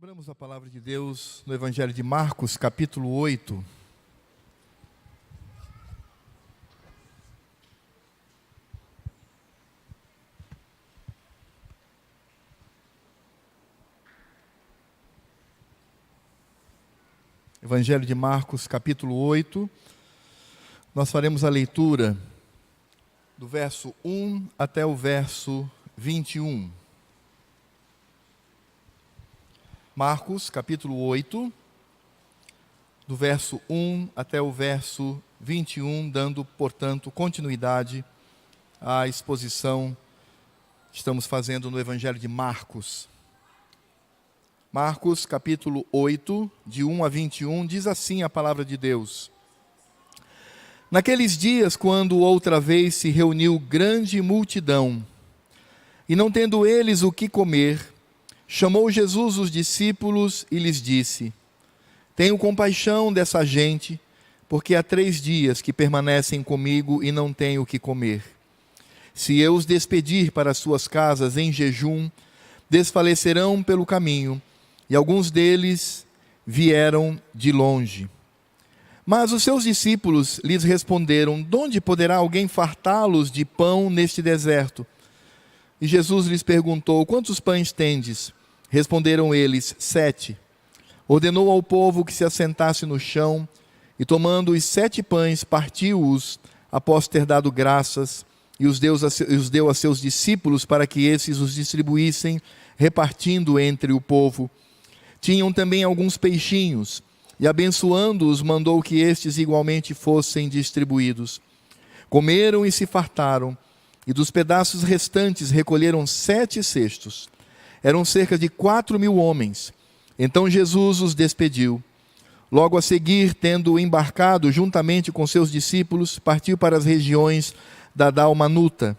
Abramos a palavra de Deus no Evangelho de Marcos, capítulo 8. Evangelho de Marcos, capítulo 8. Nós faremos a leitura do verso 1 até o verso 21. Marcos, capítulo 8, do verso 1 até o verso 21, dando, portanto, continuidade à exposição que estamos fazendo no Evangelho de Marcos. Marcos, capítulo 8, de 1 a 21, diz assim a palavra de Deus. Naqueles dias, quando outra vez se reuniu grande multidão, e não tendo eles o que comer, chamou Jesus os discípulos e lhes disse: Tenho compaixão dessa gente, porque há 3 dias que permanecem comigo e não têm o que comer. Se eu os despedir para as suas casas em jejum, desfalecerão pelo caminho, e alguns deles vieram de longe. Mas os seus discípulos lhes responderam: De onde poderá alguém fartá-los de pão neste deserto? E Jesus lhes perguntou: Quantos pães tendes? Responderam eles: 7. Ordenou ao povo que se assentasse no chão, e tomando os 7 pães, partiu-os, após ter dado graças, e os deu a seus discípulos para que esses os distribuíssem, repartindo entre o povo. Tinham também alguns peixinhos, e abençoando-os, mandou que estes igualmente fossem distribuídos. Comeram e se fartaram, e dos pedaços restantes recolheram 7 cestos. Eram cerca de 4.000 homens. Então Jesus os despediu. Logo a seguir, tendo embarcado juntamente com seus discípulos, partiu para as regiões da Dalmanuta.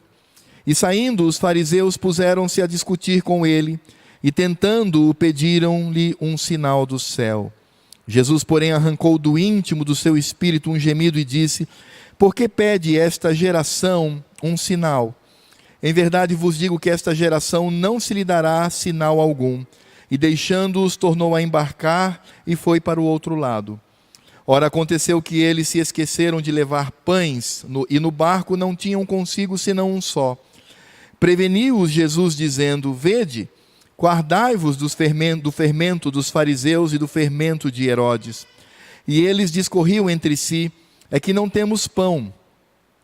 E saindo, os fariseus puseram-se a discutir com ele, e tentando-o, pediram-lhe um sinal do céu. Jesus, porém, arrancou do íntimo do seu espírito um gemido e disse: Por que pede esta geração um sinal? Em verdade vos digo que esta geração não se lhe dará sinal algum. E deixando-os, tornou a embarcar e foi para o outro lado. Ora, aconteceu que eles se esqueceram de levar pães, e no barco não tinham consigo senão um só. Preveniu-os Jesus, dizendo: Vede, guardai-vos do fermento dos fariseus e do fermento de Herodes. E eles discorriam entre si: É que não temos pão.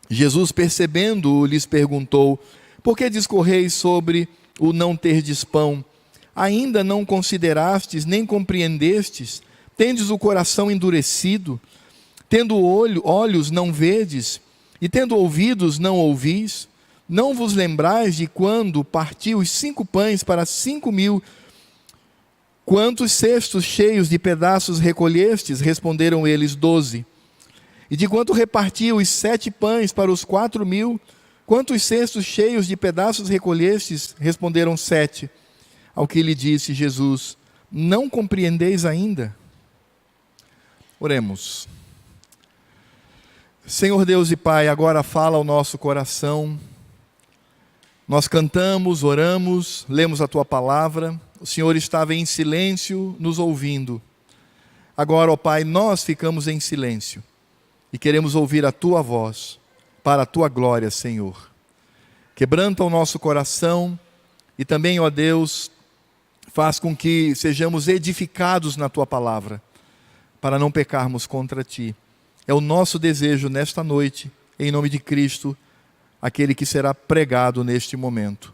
Jesus, percebendo-o, lhes perguntou: Por que discorreis sobre o não terdes pão? Ainda não considerastes, nem compreendestes? Tendes o coração endurecido? Tendo olhos, não vedes? E tendo ouvidos, não ouvis? Não vos lembrais de quando partiu os 5 pães para 5.000? Quantos cestos cheios de pedaços recolhestes? Responderam eles: 12. E de quanto repartiu os 7 pães para os 4.000? Quantos cestos cheios de pedaços recolhestes? Responderam 7. Ao que lhe disse Jesus: Não compreendeis ainda? Oremos. Senhor Deus e Pai, agora fala ao nosso coração. Nós cantamos, oramos, lemos a Tua palavra. O Senhor estava em silêncio, nos ouvindo. Agora, ó Pai, nós ficamos em silêncio e queremos ouvir a Tua voz, para a Tua glória, Senhor. Quebranta o nosso coração e também, ó Deus, faz com que sejamos edificados na Tua palavra, para não pecarmos contra Ti. É o nosso desejo nesta noite, em nome de Cristo, aquele que será pregado neste momento.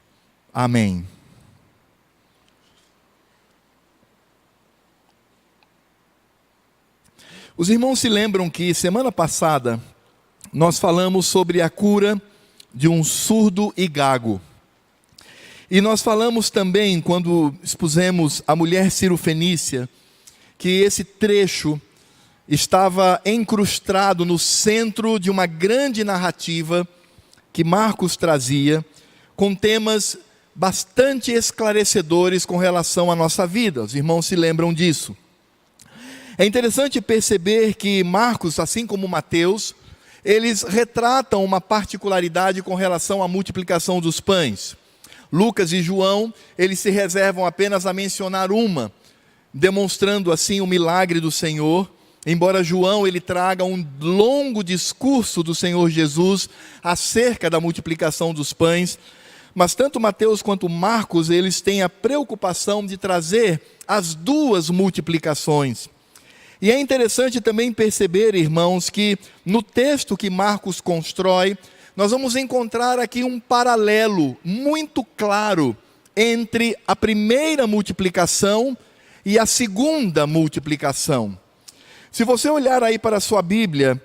Amém. Os irmãos se lembram que semana passada nós falamos sobre a cura de um surdo e gago. E nós falamos também, quando expusemos a mulher cirofenícia, que esse trecho estava encrustado no centro de uma grande narrativa que Marcos trazia, com temas bastante esclarecedores com relação à nossa vida. Os irmãos se lembram disso. É interessante perceber que Marcos, assim como Mateus, eles retratam uma particularidade com relação à multiplicação dos pães. Lucas e João, eles se reservam apenas a mencionar uma, demonstrando assim o milagre do Senhor. Embora João ele traga um longo discurso do Senhor Jesus acerca da multiplicação dos pães, mas tanto Mateus quanto Marcos, eles têm a preocupação de trazer as duas multiplicações. E é interessante também perceber, irmãos, que no texto que Marcos constrói, nós vamos encontrar aqui um paralelo muito claro entre a primeira multiplicação e a segunda multiplicação. Se você olhar aí para a sua Bíblia,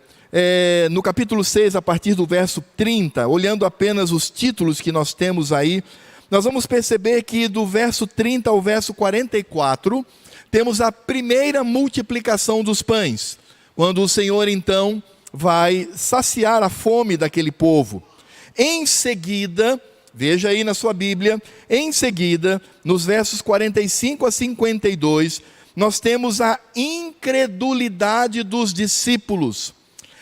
no capítulo 6, a partir do verso 30, olhando apenas os títulos que nós temos aí, nós vamos perceber que do verso 30 ao verso 44, temos a primeira multiplicação dos pães, quando o Senhor então vai saciar a fome daquele povo. Em seguida, veja aí na sua Bíblia, em seguida, nos versos 45 a 52, nós temos a incredulidade dos discípulos.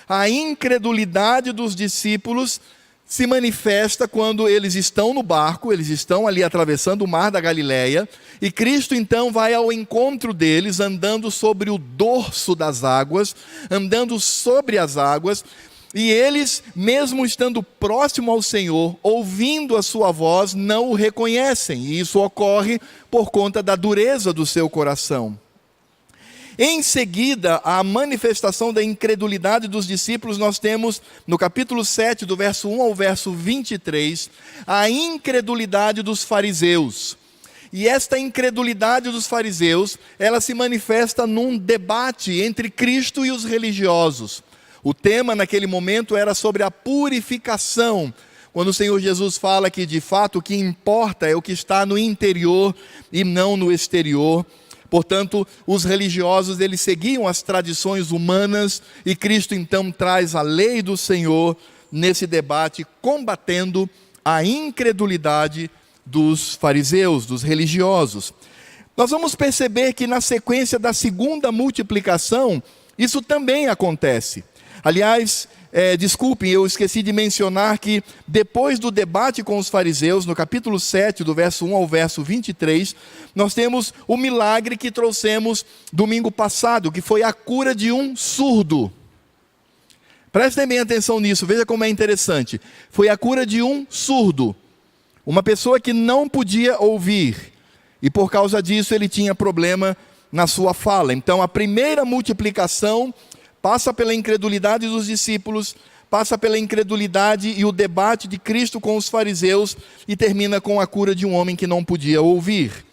A incredulidade dos discípulos se manifesta quando eles estão no barco, eles estão ali atravessando o mar da Galileia, e Cristo então vai ao encontro deles, andando sobre o dorso das águas, andando sobre as águas, e eles, mesmo estando próximo ao Senhor, ouvindo a sua voz, não o reconhecem, e isso ocorre por conta da dureza do seu coração. Em seguida, a manifestação da incredulidade dos discípulos, nós temos no capítulo 7, do verso 1 ao verso 23, a incredulidade dos fariseus. E esta incredulidade dos fariseus, ela se manifesta num debate entre Cristo e os religiosos. O tema naquele momento era sobre a purificação, quando o Senhor Jesus fala que de fato o que importa é o que está no interior e não no exterior. Portanto, os religiosos, eles seguiam as tradições humanas, e Cristo então traz a lei do Senhor nesse debate, combatendo a incredulidade dos fariseus, dos religiosos. Nós vamos perceber que na sequência da segunda multiplicação, isso também acontece. Aliás, desculpem, eu esqueci de mencionar que depois do debate com os fariseus, no capítulo 7, do verso 1 ao verso 23, nós temos o milagre que trouxemos domingo passado, que foi a cura de um surdo. Prestem bem atenção nisso, veja como é interessante. Foi a cura de um surdo, uma pessoa que não podia ouvir, e por causa disso ele tinha problema na sua fala. Então a primeira multiplicação passa pela incredulidade dos discípulos, passa pela incredulidade e o debate de Cristo com os fariseus, e termina com a cura de um homem que não podia ouvir.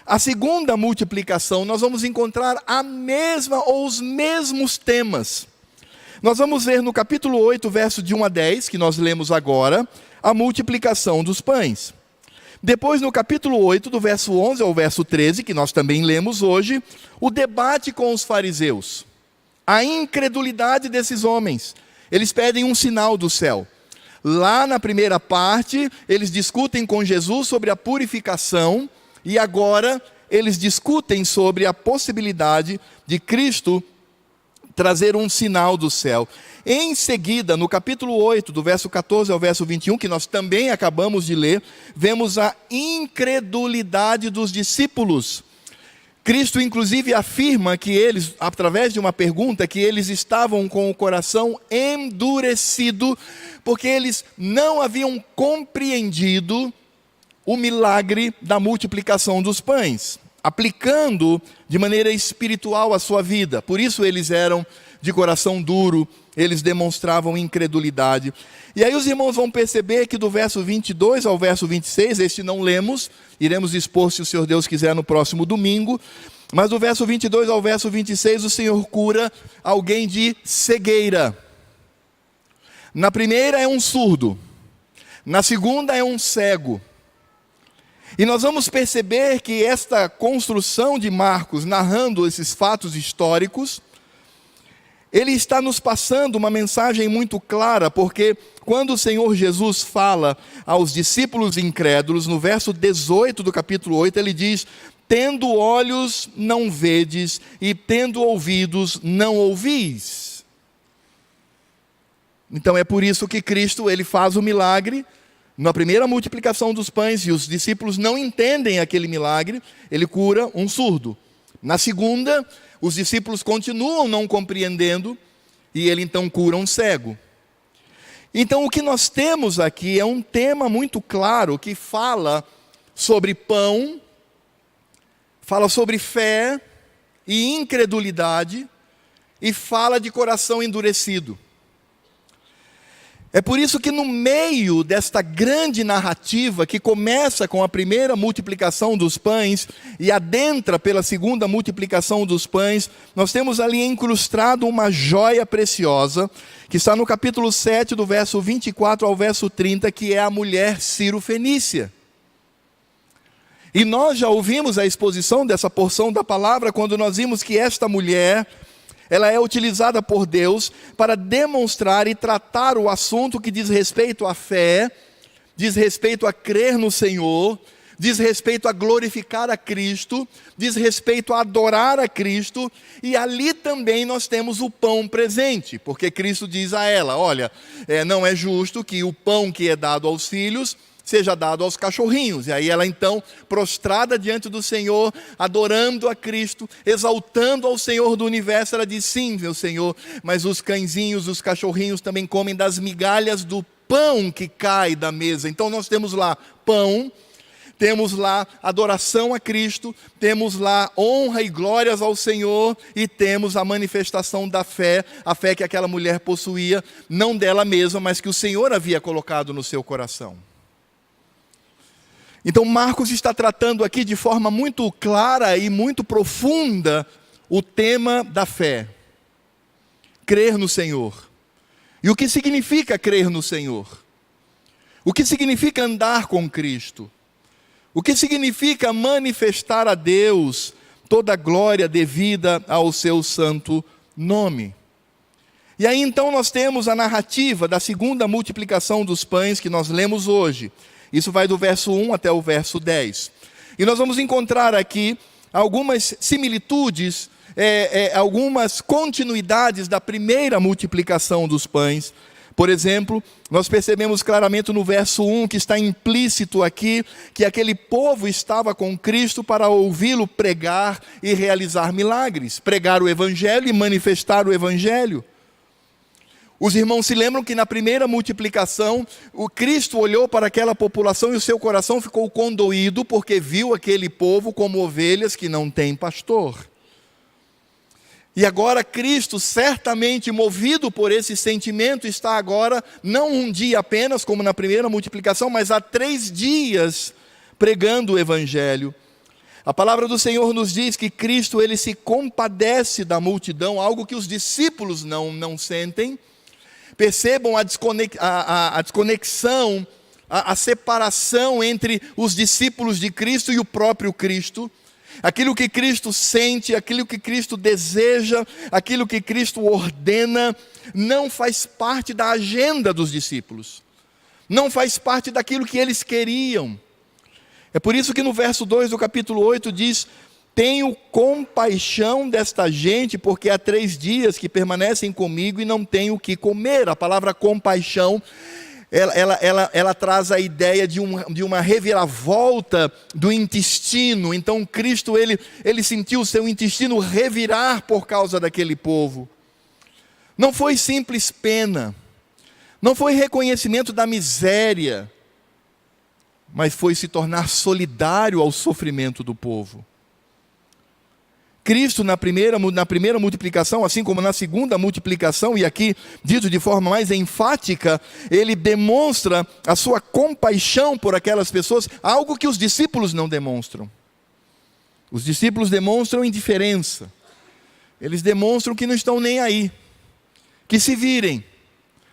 A segunda multiplicação, nós vamos encontrar a mesma ou os mesmos temas. Nós vamos ver no capítulo 8, verso de 1 a 10, que nós lemos agora, a multiplicação dos pães. Depois, no capítulo 8, do verso 11 ao verso 13, que nós também lemos hoje, o debate com os fariseus. A incredulidade desses homens. Eles pedem um sinal do céu. Lá na primeira parte, eles discutem com Jesus sobre a purificação, e agora eles discutem sobre a possibilidade de Cristo trazer um sinal do céu. Em seguida, no capítulo 8, do verso 14 ao verso 21, que nós também acabamos de ler, vemos a incredulidade dos discípulos. Cristo, inclusive, afirma que eles, através de uma pergunta, que eles estavam com o coração endurecido, porque eles não haviam compreendido o milagre da multiplicação dos pães, aplicando de maneira espiritual a sua vida. Por isso eles eram de coração duro, eles demonstravam incredulidade. E aí os irmãos vão perceber que do verso 22 ao verso 26, este não lemos, iremos expor, se o Senhor Deus quiser, no próximo domingo, mas do verso 22 ao verso 26, o Senhor cura alguém de cegueira. Na primeira é um surdo, na segunda é um cego. E nós vamos perceber que esta construção de Marcos, narrando esses fatos históricos, ele está nos passando uma mensagem muito clara, porque quando o Senhor Jesus fala aos discípulos incrédulos, no verso 18 do capítulo 8, ele diz: tendo olhos não vedes, e tendo ouvidos não ouvis. Então é por isso que Cristo, ele faz o milagre, na primeira multiplicação dos pães, e os discípulos não entendem aquele milagre, ele cura um surdo. Na segunda, os discípulos continuam não compreendendo, e ele então cura um cego. Então o que nós temos aqui é um tema muito claro, que fala sobre pão, fala sobre fé e incredulidade, e fala de coração endurecido. É por isso que no meio desta grande narrativa, que começa com a primeira multiplicação dos pães e adentra pela segunda multiplicação dos pães, nós temos ali incrustado uma joia preciosa, que está no capítulo 7, do verso 24 ao verso 30, que é a mulher Ciro-fenícia. E nós já ouvimos a exposição dessa porção da palavra, quando nós vimos que esta mulher, ela é utilizada por Deus para demonstrar e tratar o assunto que diz respeito à fé, diz respeito a crer no Senhor, diz respeito a glorificar a Cristo, diz respeito a adorar a Cristo, e ali também nós temos o pão presente, porque Cristo diz a ela, olha, não é justo que o pão que é dado aos filhos seja dado aos cachorrinhos. E aí ela então, prostrada diante do Senhor, adorando a Cristo, exaltando ao Senhor do universo, ela diz, sim, meu Senhor, mas os cãezinhos, os cachorrinhos também comem das migalhas do pão que cai da mesa. Então nós temos lá pão, temos lá adoração a Cristo, temos lá honra e glórias ao Senhor, e temos a manifestação da fé, a fé que aquela mulher possuía, não dela mesma, mas que o Senhor havia colocado no seu coração. Então Marcos está tratando aqui de forma muito clara e muito profunda o tema da fé. Crer no Senhor. E o que significa crer no Senhor? O que significa andar com Cristo? O que significa manifestar a Deus toda a glória devida ao seu santo nome? E aí então nós temos a narrativa da segunda multiplicação dos pães que nós lemos hoje. Isso vai do verso 1 até o verso 10. E nós vamos encontrar aqui algumas similitudes, algumas continuidades da primeira multiplicação dos pães. Por exemplo, nós percebemos claramente no verso 1, que está implícito aqui, que aquele povo estava com Cristo para ouvi-lo pregar e realizar milagres. Pregar o Evangelho e manifestar o Evangelho. Os irmãos se lembram que na primeira multiplicação, o Cristo olhou para aquela população e o seu coração ficou condoído, porque viu aquele povo como ovelhas que não têm pastor. E agora Cristo, certamente movido por esse sentimento, está agora, não um dia apenas, como na primeira multiplicação, mas há 3 dias pregando o Evangelho. A palavra do Senhor nos diz que Cristo, ele se compadece da multidão, algo que os discípulos não sentem. Percebam a desconexão, a separação entre os discípulos de Cristo e o próprio Cristo. Aquilo que Cristo sente, aquilo que Cristo deseja, aquilo que Cristo ordena, não faz parte da agenda dos discípulos. Não faz parte daquilo que eles queriam. É por isso que no verso 2 do capítulo 8 diz: tenho compaixão desta gente, porque há 3 dias que permanecem comigo e não tenho o que comer. A palavra compaixão, ela traz a ideia de uma reviravolta do intestino. Então Cristo, ele sentiu o seu intestino revirar por causa daquele povo. Não foi simples pena, não foi reconhecimento da miséria, mas foi se tornar solidário ao sofrimento do povo. Cristo na primeira multiplicação, assim como na segunda multiplicação, e aqui dito de forma mais enfática, ele demonstra a sua compaixão por aquelas pessoas, algo que os discípulos não demonstram. Os discípulos demonstram indiferença, eles demonstram que não estão nem aí, que se virem,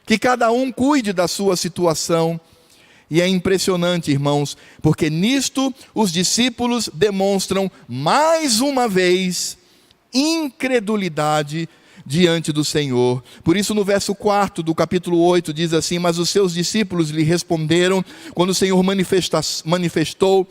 que cada um cuide da sua situação. E é impressionante, irmãos, porque nisto os discípulos demonstram mais uma vez incredulidade diante do Senhor. Por isso no verso 4 do capítulo 8 diz assim: mas os seus discípulos lhe responderam, quando o Senhor manifestou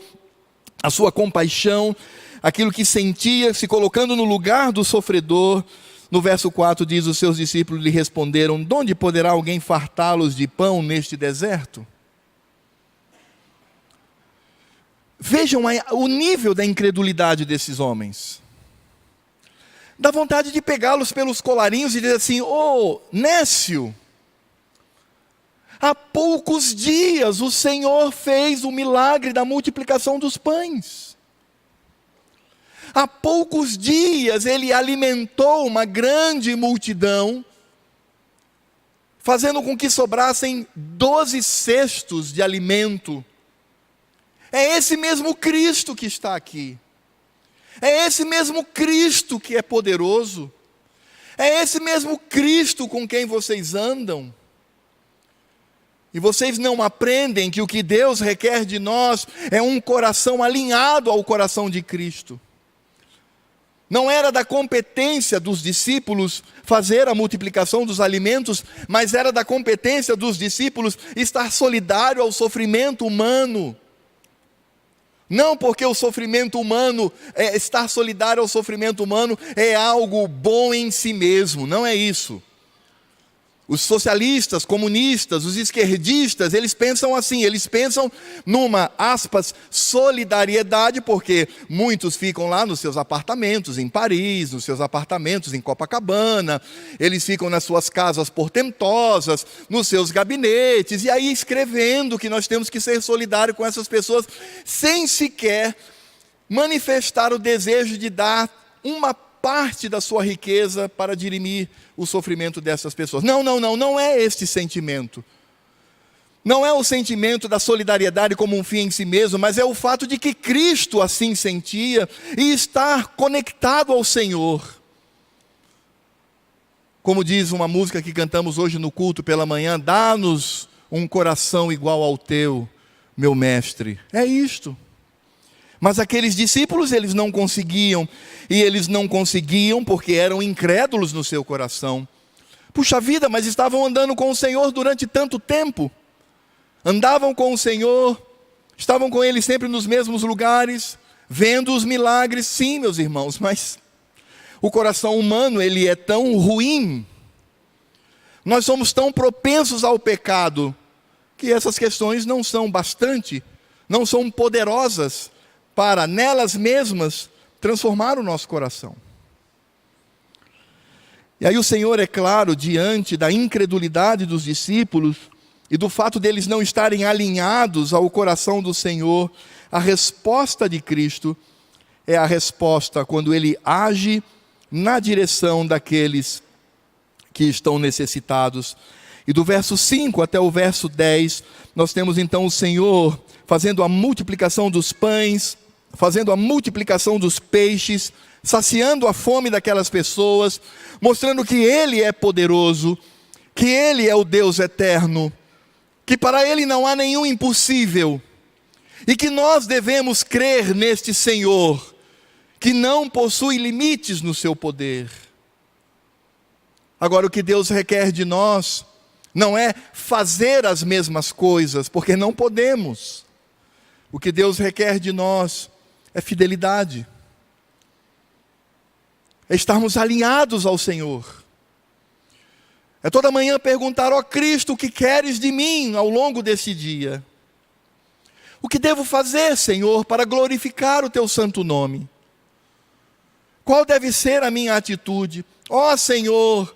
a sua compaixão, aquilo que sentia, se colocando no lugar do sofredor. No verso 4 diz: os seus discípulos lhe responderam: de onde poderá alguém fartá-los de pão neste deserto? Vejam o nível da incredulidade desses homens. Dá vontade de pegá-los pelos colarinhos e dizer assim: ô, Nécio, há poucos dias o Senhor fez o milagre da multiplicação dos pães. Há poucos dias Ele alimentou uma grande multidão, fazendo com que sobrassem 12 cestos de alimento. É esse mesmo Cristo que está aqui. É esse mesmo Cristo que é poderoso. É esse mesmo Cristo com quem vocês andam. E vocês não aprendem que o que Deus requer de nós é um coração alinhado ao coração de Cristo. Não era da competência dos discípulos fazer a multiplicação dos alimentos, mas era da competência dos discípulos estar solidário ao sofrimento humano. Não porque o sofrimento humano, estar solidário ao sofrimento humano é algo bom em si mesmo, não é isso. Os socialistas, comunistas, os esquerdistas, eles pensam assim, eles pensam numa, aspas, solidariedade, porque muitos ficam lá nos seus apartamentos em Paris, nos seus apartamentos em Copacabana, eles ficam nas suas casas portentosas, nos seus gabinetes, e aí escrevendo que nós temos que ser solidários com essas pessoas, sem sequer manifestar o desejo de dar uma parte da sua riqueza para dirimir o sofrimento dessas pessoas. Não é este sentimento. Não é o sentimento da solidariedade como um fim em si mesmo, mas é o fato de que Cristo assim sentia e estar conectado ao Senhor. Como diz uma música que cantamos hoje no culto pela manhã: dá-nos um coração igual ao teu, meu mestre. É isto. Mas aqueles discípulos, eles não conseguiam, e eles não conseguiam porque eram incrédulos no seu coração. Puxa vida, mas estavam andando com o Senhor durante tanto tempo, andavam com o Senhor, estavam com Ele sempre nos mesmos lugares, vendo os milagres. Sim, meus irmãos, mas o coração humano, ele é tão ruim, nós somos tão propensos ao pecado, que essas questões não são bastante, não são poderosas, para nelas mesmas transformar o nosso coração. E aí o Senhor, é claro, diante da incredulidade dos discípulos e do fato deles não estarem alinhados ao coração do Senhor, a resposta de Cristo é a resposta quando Ele age na direção daqueles que estão necessitados. E do verso 5 até o verso 10, nós temos então o Senhor fazendo a multiplicação dos pães, fazendo a multiplicação dos peixes, saciando a fome daquelas pessoas, mostrando que Ele é poderoso, que Ele é o Deus eterno, que para Ele não há nenhum impossível, e que nós devemos crer neste Senhor, que não possui limites no seu poder. Agora, o que Deus requer de nós não é fazer as mesmas coisas, porque não podemos. O que Deus requer de nós é fidelidade, é estarmos alinhados ao Senhor, é toda manhã perguntar: ó Cristo, o que queres de mim ao longo desse dia? O que devo fazer, Senhor, para glorificar o teu santo nome? Qual deve ser a minha atitude? Ó Senhor,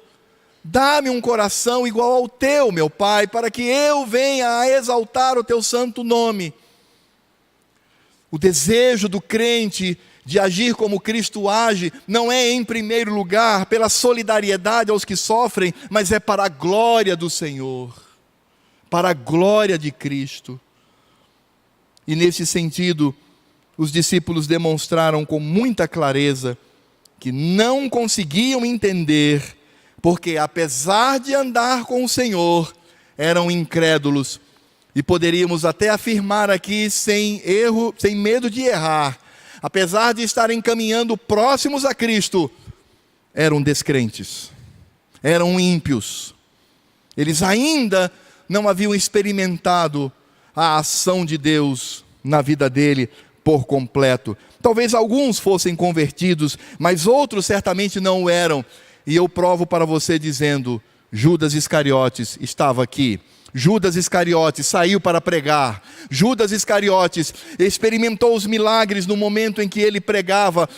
dá-me um coração igual ao teu, meu Pai, para que eu venha a exaltar o teu santo nome. O desejo do crente de agir como Cristo age não é, em primeiro lugar, pela solidariedade aos que sofrem, mas é para a glória do Senhor, para a glória de Cristo. E nesse sentido, os discípulos demonstraram com muita clareza que não conseguiam entender, porque apesar de andar com o Senhor, eram incrédulos. E poderíamos até afirmar aqui, sem erro, sem medo de errar, apesar de estarem caminhando próximos a Cristo, eram descrentes, eram ímpios. Eles ainda não haviam experimentado a ação de Deus na vida dele por completo. Talvez alguns fossem convertidos, mas outros certamente não o eram. E eu provo para você dizendo: Judas Iscariotes estava aqui. Judas Iscariotes saiu para pregar. Judas Iscariotes experimentou os milagres no momento em que ele pregava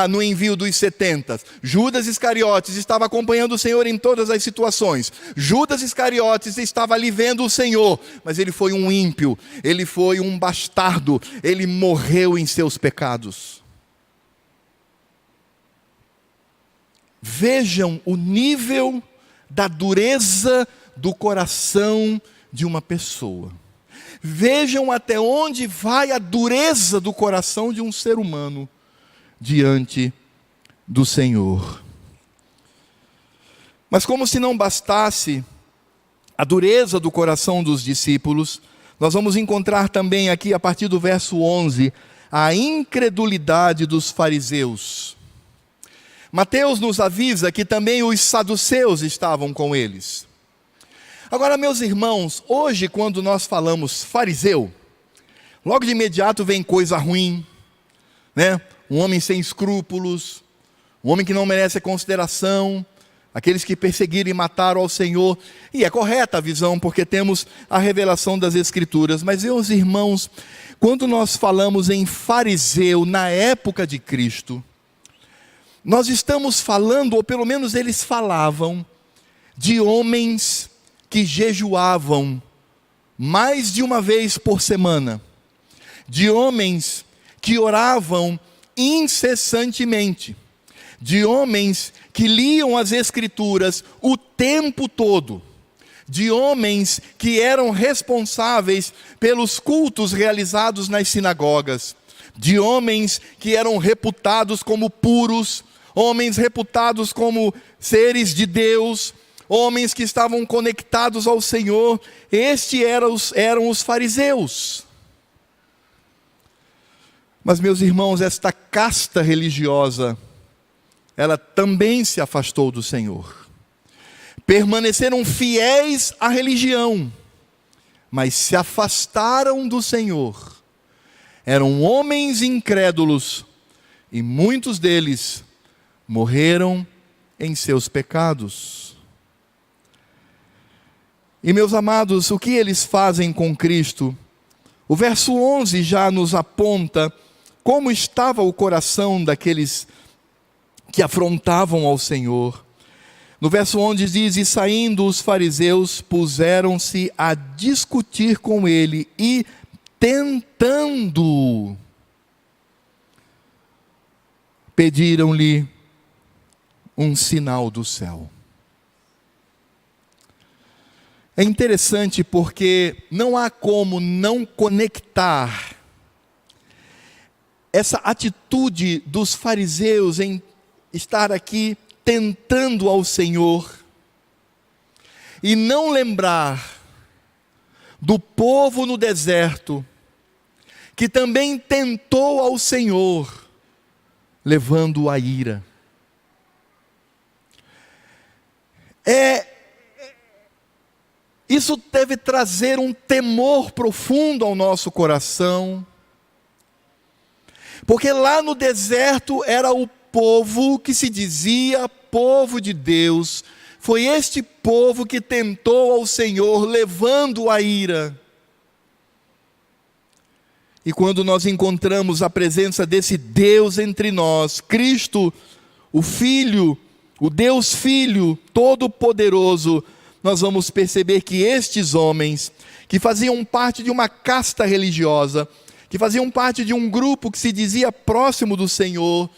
no envio dos 70. Judas Iscariotes estava acompanhando o Senhor em todas as situações. Judas Iscariotes estava ali vendo o Senhor, mas ele foi um ímpio, ele foi um bastardo, ele morreu em seus pecados. Vejam o nível da dureza do coração de uma pessoa. Vejam até onde vai a dureza do coração de um ser humano diante do Senhor. Mas como se não bastasse a dureza do coração dos discípulos, nós vamos encontrar também aqui, a partir do verso 11, a incredulidade dos fariseus. Mateus nos avisa que também os saduceus estavam com eles. Agora, meus irmãos, hoje quando nós falamos fariseu, logo de imediato vem coisa ruim, né? Um homem sem escrúpulos, um homem que não merece consideração, aqueles que perseguiram e mataram ao Senhor. E é correta a visão, porque temos a revelação das Escrituras. Mas, meus irmãos, quando nós falamos em fariseu na época de Cristo, nós estamos falando, ou pelo menos eles falavam, de homens que jejuavam mais de uma vez por semana, de homens que oravam incessantemente, de homens que liam as Escrituras o tempo todo, de homens que eram responsáveis pelos cultos realizados nas sinagogas, de homens que eram reputados como puros, homens reputados como seres de Deus, homens que estavam conectados ao Senhor. Estes eram os fariseus. Mas, meus irmãos, esta casta religiosa, ela também se afastou do Senhor. Permaneceram fiéis à religião, mas se afastaram do Senhor. Eram homens incrédulos, e muitos deles morreram em seus pecados. E, meus amados, o que eles fazem com Cristo? O verso 11 já nos aponta como estava o coração daqueles que afrontavam ao Senhor. No verso 11 diz: e saindo os fariseus, puseram-se a discutir com ele e tentando, pediram-lhe um sinal do céu. É interessante porque não há como não conectar essa atitude dos fariseus em estar aqui tentando ao Senhor e não lembrar do povo no deserto que também tentou ao Senhor, levando a ira. Isso deve trazer um temor profundo ao nosso coração, porque lá no deserto era o povo que se dizia povo de Deus. Foi este povo que tentou ao Senhor, levando a ira. E quando nós encontramos a presença desse Deus entre nós, Cristo, o Filho, o Deus Filho Todo-Poderoso, nós vamos perceber que estes homens, que faziam parte de uma casta religiosa, que faziam parte de um grupo que se dizia próximo do Senhor,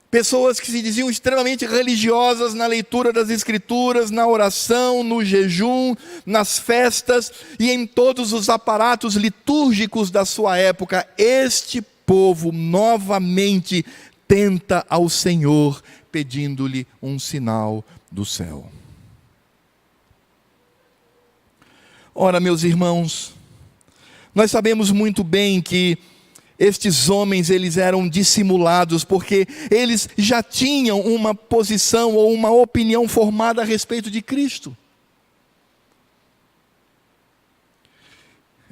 pessoas que se diziam extremamente religiosas na leitura das Escrituras, na oração, no jejum, nas festas e em todos os aparatos litúrgicos da sua época, este povo novamente tenta ao Senhor, pedindo-lhe um sinal do céu. Ora, meus irmãos, nós sabemos muito bem que estes homens, eles eram dissimulados, porque eles já tinham uma posição ou uma opinião formada a respeito de Cristo.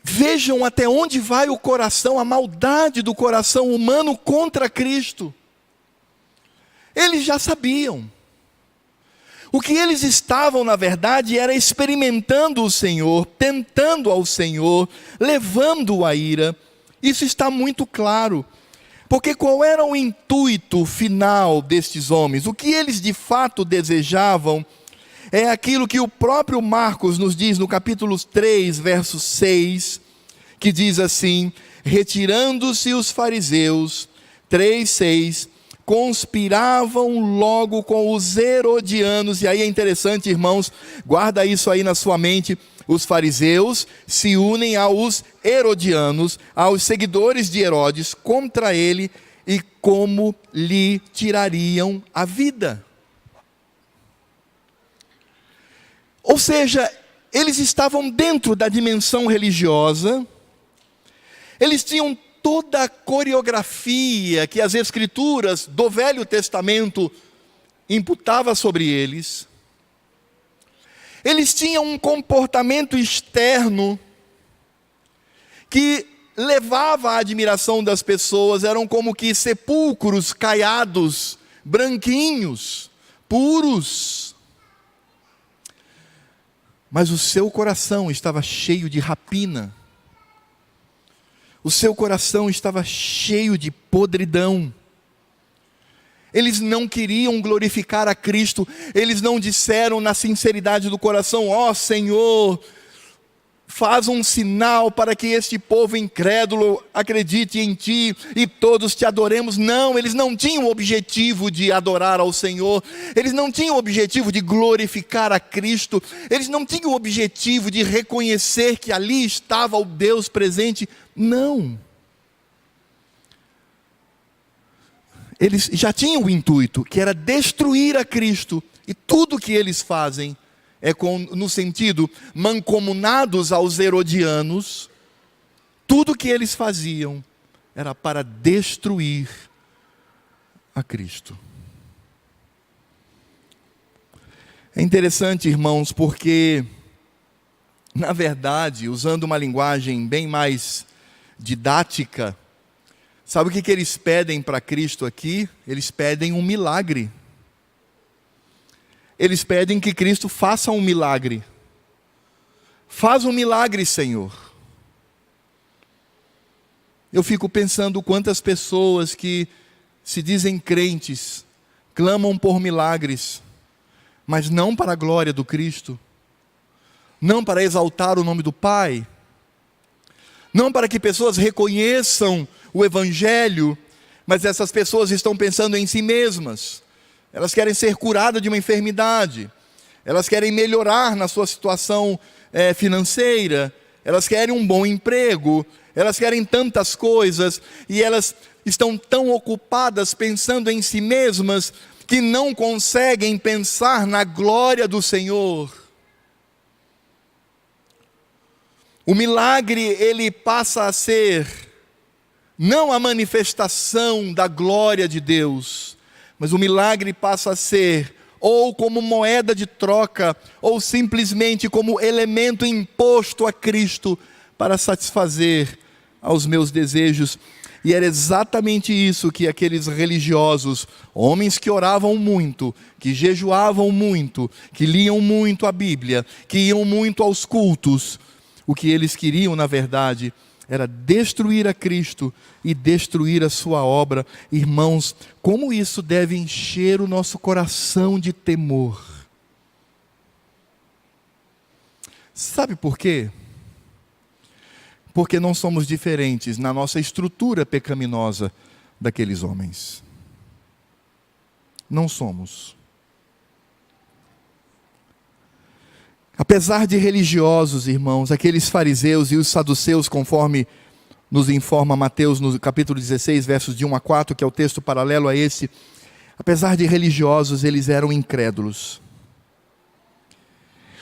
Vejam até onde vai o coração, a maldade do coração humano contra Cristo. Eles já sabiam. O que eles estavam, na verdade, era experimentando o Senhor, tentando ao Senhor, levando-o à ira. Isso está muito claro. Porque qual era o intuito final destes homens? O que eles de fato desejavam é aquilo que o próprio Marcos nos diz no capítulo 3, verso 6, que diz assim: retirando-se os fariseus, 3:6, conspiravam logo com os herodianos. E aí é interessante, irmãos, guarda isso aí na sua mente. Os fariseus se unem aos herodianos, aos seguidores de Herodes, contra ele, e como lhe tirariam a vida. Ou seja, eles estavam dentro da dimensão religiosa, eles tinham toda a coreografia que as Escrituras do Velho Testamento imputava sobre eles. Eles tinham um comportamento externo que levava à admiração das pessoas, eram como que sepulcros caiados, branquinhos, puros. Mas o seu coração estava cheio de rapina. O seu coração estava cheio de podridão. Eles não queriam glorificar a Cristo. Eles não disseram na sinceridade do coração: ó Senhor, faz um sinal para que este povo incrédulo acredite em Ti e todos Te adoremos. Não, eles não tinham o objetivo de adorar ao Senhor. Eles não tinham o objetivo de glorificar a Cristo. Eles não tinham o objetivo de reconhecer que ali estava o Deus presente. Não. Eles já tinham o intuito, que era destruir a Cristo. E tudo que eles fazem é no sentido, mancomunados aos herodianos, tudo que eles faziam era para destruir a Cristo. É interessante, irmãos, porque, na verdade, usando uma linguagem bem mais didática, sabe o que eles pedem para Cristo aqui? Eles pedem um milagre. Eles pedem que Cristo faça um milagre. Faz um milagre, Senhor. Eu fico pensando quantas pessoas que se dizem crentes, clamam por milagres, mas não para a glória do Cristo, não para exaltar o nome do Pai, não para que pessoas reconheçam o Evangelho, mas essas pessoas estão pensando em si mesmas. Elas querem ser curadas de uma enfermidade, elas querem melhorar na sua situação financeira, elas querem um bom emprego, elas querem tantas coisas, e elas estão tão ocupadas pensando em si mesmas, que não conseguem pensar na glória do Senhor. O milagre, ele passa a ser, não a manifestação da glória de Deus, mas o milagre passa a ser ou como moeda de troca, ou simplesmente como elemento imposto a Cristo para satisfazer aos meus desejos. E era exatamente isso que aqueles religiosos, homens que oravam muito, que jejuavam muito, que liam muito a Bíblia, que iam muito aos cultos, o que eles queriam, na verdade, era destruir a Cristo e destruir a sua obra. Irmãos, como isso deve encher o nosso coração de temor. Sabe por quê? Porque não somos diferentes na nossa estrutura pecaminosa daqueles homens. Não somos. Apesar de religiosos, irmãos, aqueles fariseus e os saduceus, conforme nos informa Mateus no capítulo 16, versos de 1 a 4, que é o texto paralelo a esse, apesar de religiosos, eles eram incrédulos.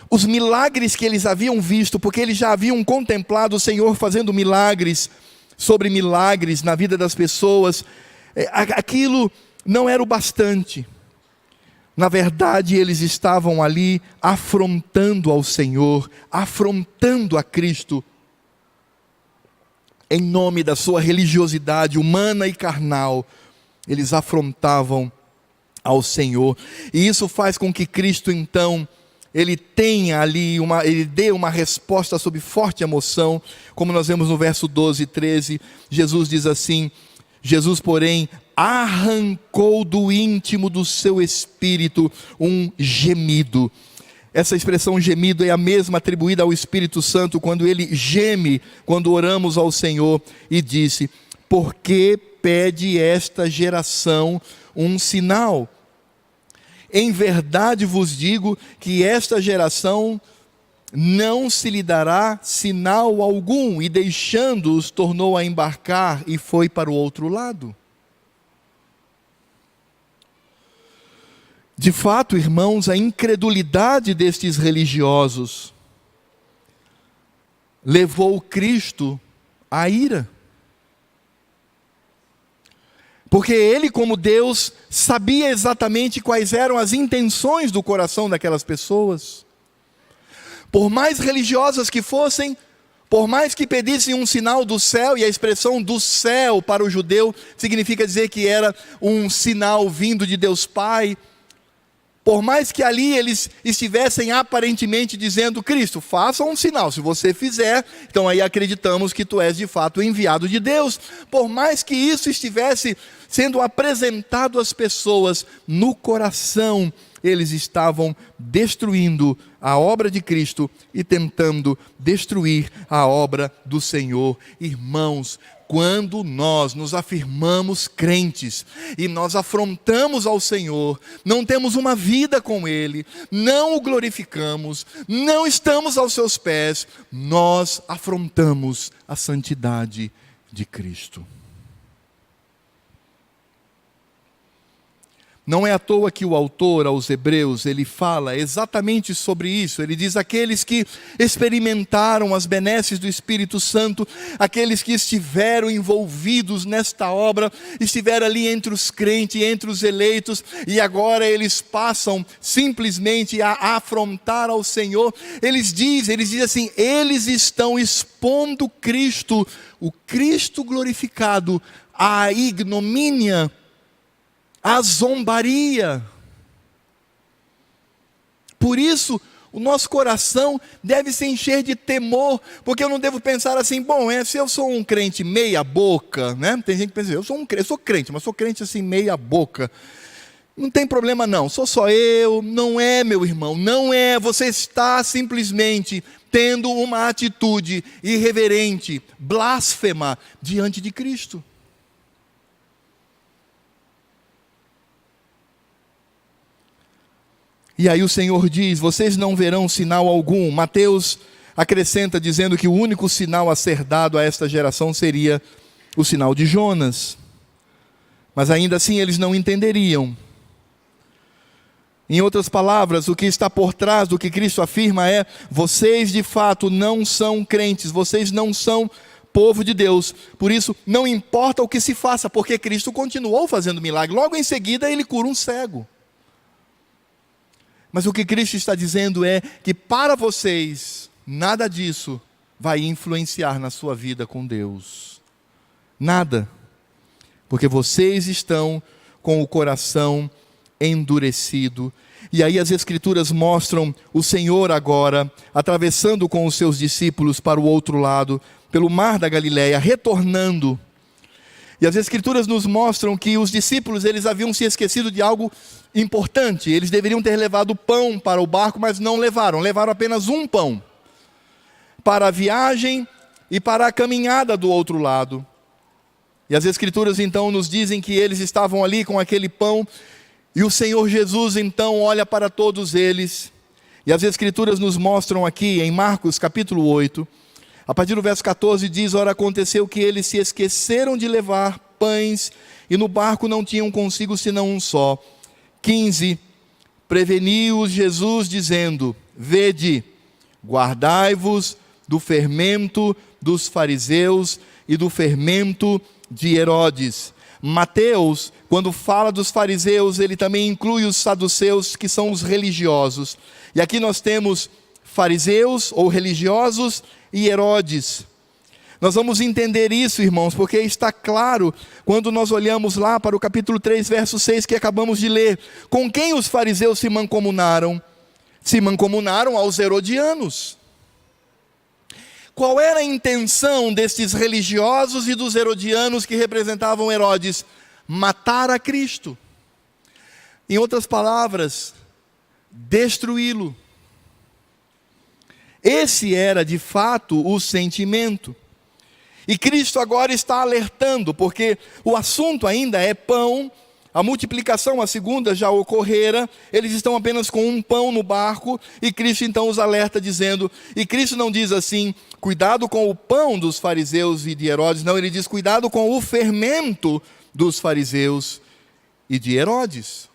Os milagres que eles haviam visto, porque eles já haviam contemplado o Senhor fazendo milagres sobre milagres na vida das pessoas, aquilo não era o bastante. Na verdade, eles estavam ali afrontando ao Senhor, afrontando a Cristo, em nome da sua religiosidade humana e carnal. Eles afrontavam ao Senhor. E isso faz com que Cristo então, ele tenha ali, ele dê uma resposta sob forte emoção, como nós vemos no verso 12 e 13, Jesus diz assim: Jesus, porém, arrancou do íntimo do seu espírito um gemido. Essa expressão gemido é a mesma atribuída ao Espírito Santo, quando ele geme, quando oramos ao Senhor, e disse: por que pede esta geração um sinal? Em verdade vos digo que esta geração não se lhe dará sinal algum. E deixando-os, tornou a embarcar e foi para o outro lado. De fato, irmãos, a incredulidade destes religiosos levou Cristo à ira. Porque ele, como Deus, sabia exatamente quais eram as intenções do coração daquelas pessoas. Por mais religiosas que fossem, por mais que pedissem um sinal do céu, e a expressão do céu para o judeu significa dizer que era um sinal vindo de Deus Pai, por mais que ali eles estivessem aparentemente dizendo: Cristo, faça um sinal, se você fizer, então aí acreditamos que tu és de fato o enviado de Deus. Por mais que isso estivesse sendo apresentado às pessoas, no coração eles estavam destruindo a obra de Cristo e tentando destruir a obra do Senhor. Irmãos, quando nós nos afirmamos crentes e nós afrontamos ao Senhor, não temos uma vida com Ele, não o glorificamos, não estamos aos seus pés, nós afrontamos a santidade de Cristo. Não é à toa que o autor aos Hebreus, ele fala exatamente sobre isso. Ele diz: aqueles que experimentaram as benesses do Espírito Santo, aqueles que estiveram envolvidos nesta obra, estiveram ali entre os crentes, entre os eleitos, e agora eles passam simplesmente a afrontar ao Senhor. Eles dizem assim: eles estão expondo Cristo, o Cristo glorificado, à ignomínia, a zombaria. Por isso, o nosso coração deve se encher de temor, porque eu não devo pensar assim: bom, se eu sou um crente meia boca, né? Tem gente que pensa: eu sou crente, mas sou crente assim meia boca, não tem problema não, sou só eu. Não é, meu irmão, não é. Você está simplesmente tendo uma atitude irreverente, blasfema diante de Cristo. E aí o Senhor diz: vocês não verão sinal algum. Mateus acrescenta dizendo que o único sinal a ser dado a esta geração seria o sinal de Jonas. Mas ainda assim eles não entenderiam. Em outras palavras, o que está por trás do que Cristo afirma é: vocês de fato não são crentes, vocês não são povo de Deus. Por isso, não importa o que se faça, porque Cristo continuou fazendo milagre. Logo em seguida, ele cura um cego. Mas o que Cristo está dizendo é que para vocês, nada disso vai influenciar na sua vida com Deus. Nada. Porque vocês estão com o coração endurecido. E aí as Escrituras mostram o Senhor agora atravessando com os seus discípulos para o outro lado, pelo mar da Galileia, retornando. E as Escrituras nos mostram que os discípulos, eles haviam se esquecido de algo importante. Eles deveriam ter levado pão para o barco, mas não levaram. Levaram apenas um pão para a viagem e para a caminhada do outro lado. E as Escrituras então nos dizem que eles estavam ali com aquele pão, e o Senhor Jesus então olha para todos eles. E as Escrituras nos mostram aqui em Marcos capítulo 8, a partir do verso 14 diz: ora, aconteceu que eles se esqueceram de levar pães, e no barco não tinham consigo senão um só. 15, preveniu-os Jesus dizendo: vede, guardai-vos do fermento dos fariseus e do fermento de Herodes. Mateus, quando fala dos fariseus, ele também inclui os saduceus, que são os religiosos. E aqui nós temos fariseus ou religiosos e Herodes. Nós vamos entender isso, irmãos, porque está claro quando nós olhamos lá para o capítulo 3, verso 6 que acabamos de ler. Com quem os fariseus se mancomunaram? Se mancomunaram aos herodianos. Qual era a intenção destes religiosos e dos herodianos que representavam Herodes? Matar a Cristo. Em outras palavras, destruí-lo. Esse era de fato o sentimento. E Cristo agora está alertando, porque o assunto ainda é pão, a multiplicação, a segunda já ocorrera, eles estão apenas com um pão no barco, e Cristo então os alerta dizendo, e Cristo não diz assim, cuidado com o pão dos fariseus e de Herodes, não, ele diz, cuidado com o fermento dos fariseus e de Herodes.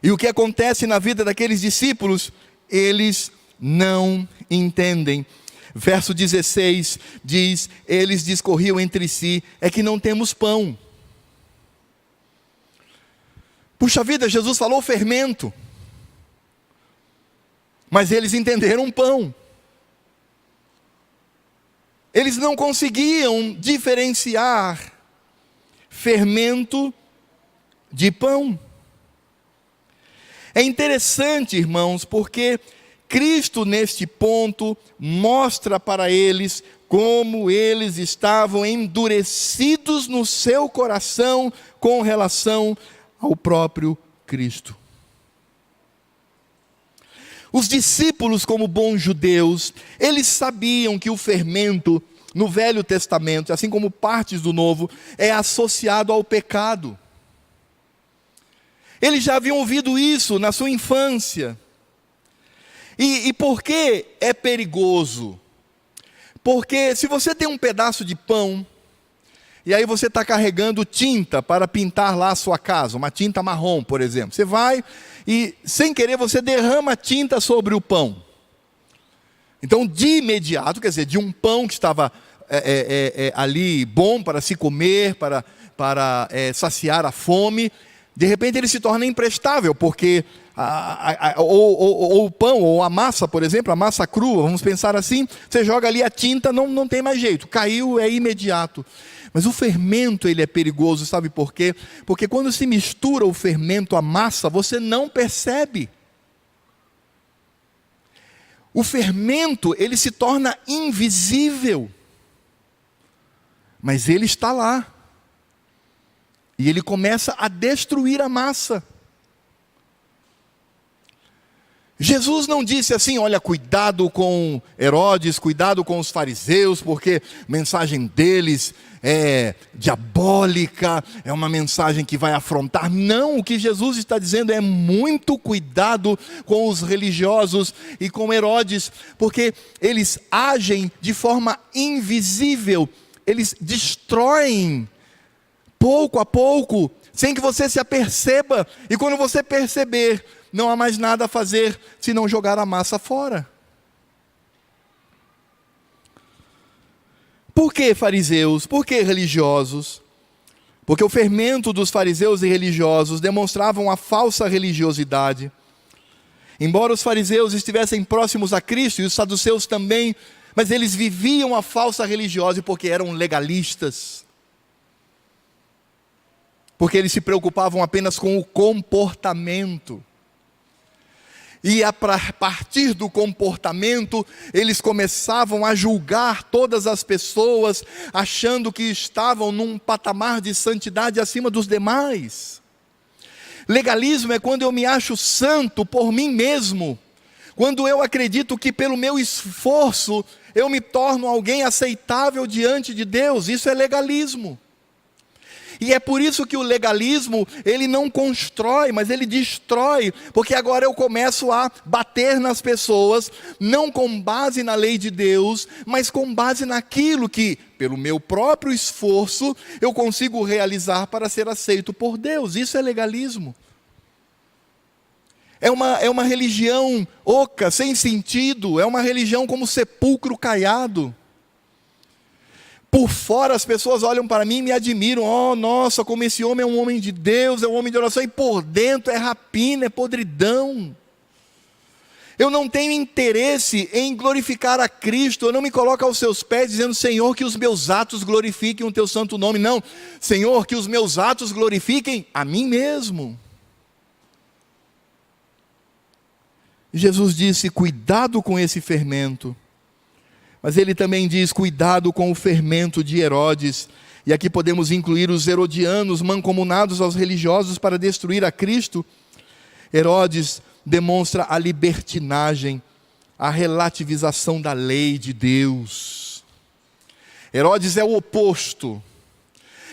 E o que acontece na vida daqueles discípulos? Eles não entendem. Verso 16 diz, eles discorriam entre si, é que não temos pão. Puxa vida, Jesus falou fermento, mas eles entenderam pão. Eles não conseguiam diferenciar fermento de pão. É interessante, irmãos, porque Cristo, neste ponto, mostra para eles como eles estavam endurecidos no seu coração com relação ao próprio Cristo. Os discípulos, como bons judeus, eles sabiam que o fermento no Velho Testamento, assim como partes do Novo, é associado ao pecado. Eles já haviam ouvido isso na sua infância. E por que é perigoso? Porque se você tem um pedaço de pão, e aí você está carregando tinta para pintar lá a sua casa, uma tinta marrom, por exemplo. Você vai e, sem querer, você derrama tinta sobre o pão. Então, de imediato, quer dizer, de um pão que estava ali bom para se comer, para saciar a fome, de repente ele se torna imprestável, porque ou o pão, ou a massa, por exemplo, a massa crua, vamos pensar assim, você joga ali a tinta, não tem mais jeito, caiu, é imediato. Mas o fermento, ele é perigoso, sabe por quê? Porque quando se mistura o fermento à massa, você não percebe. O fermento, ele se torna invisível, mas ele está lá. E ele começa a destruir a massa. Jesus não disse assim, olha, cuidado com Herodes, cuidado com os fariseus, porque a mensagem deles é diabólica, é uma mensagem que vai afrontar. Não, o que Jesus está dizendo é muito cuidado com os religiosos e com Herodes, porque eles agem de forma invisível, eles destroem pouco a pouco, sem que você se aperceba, e quando você perceber, não há mais nada a fazer, senão jogar a massa fora. Por que fariseus? Por que religiosos? Porque o fermento dos fariseus e religiosos demonstravam a falsa religiosidade. Embora os fariseus estivessem próximos a Cristo, e os saduceus também, mas eles viviam a falsa religiosidade porque eram legalistas. Porque eles se preocupavam apenas com o comportamento. E a partir do comportamento, eles começavam a julgar todas as pessoas, achando que estavam num patamar de santidade acima dos demais. Legalismo é quando eu me acho santo por mim mesmo, quando eu acredito que pelo meu esforço, eu me torno alguém aceitável diante de Deus. Isso é legalismo. E é por isso que o legalismo, ele não constrói, mas ele destrói, porque agora eu começo a bater nas pessoas, não com base na lei de Deus, mas com base naquilo que, pelo meu próprio esforço, eu consigo realizar para ser aceito por Deus. Isso é legalismo. É uma religião oca, sem sentido, é uma religião como sepulcro caiado. Por fora as pessoas olham para mim e me admiram. Oh, nossa, como esse homem é um homem de Deus, é um homem de oração. E por dentro é rapina, é podridão. Eu não tenho interesse em glorificar a Cristo. Eu não me coloco aos seus pés dizendo: Senhor, que os meus atos glorifiquem o teu santo nome. Não, Senhor, que os meus atos glorifiquem a mim mesmo. Jesus disse: cuidado com esse fermento. Mas ele também diz: cuidado com o fermento de Herodes. E aqui podemos incluir os herodianos, mancomunados aos religiosos para destruir a Cristo. Herodes demonstra a libertinagem, a relativização da lei de Deus. Herodes é o oposto.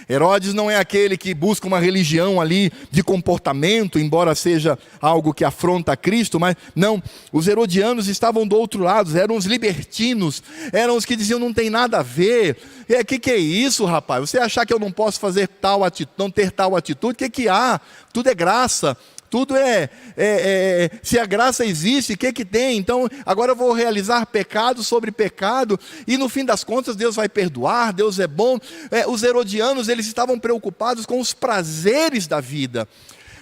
Herodes não é aquele que busca uma religião ali de comportamento, embora seja algo que afronta a Cristo, mas não, os herodianos estavam do outro lado, eram os libertinos, eram os que diziam: não tem nada a ver, que é isso, rapaz? Você achar que eu não posso fazer tal atitude, não ter tal atitude, que há? Tudo é graça. Tudo se a graça existe, o que tem? Então, agora eu vou realizar pecado sobre pecado, e no fim das contas Deus vai perdoar, Deus é bom. Os herodianos, eles estavam preocupados com os prazeres da vida,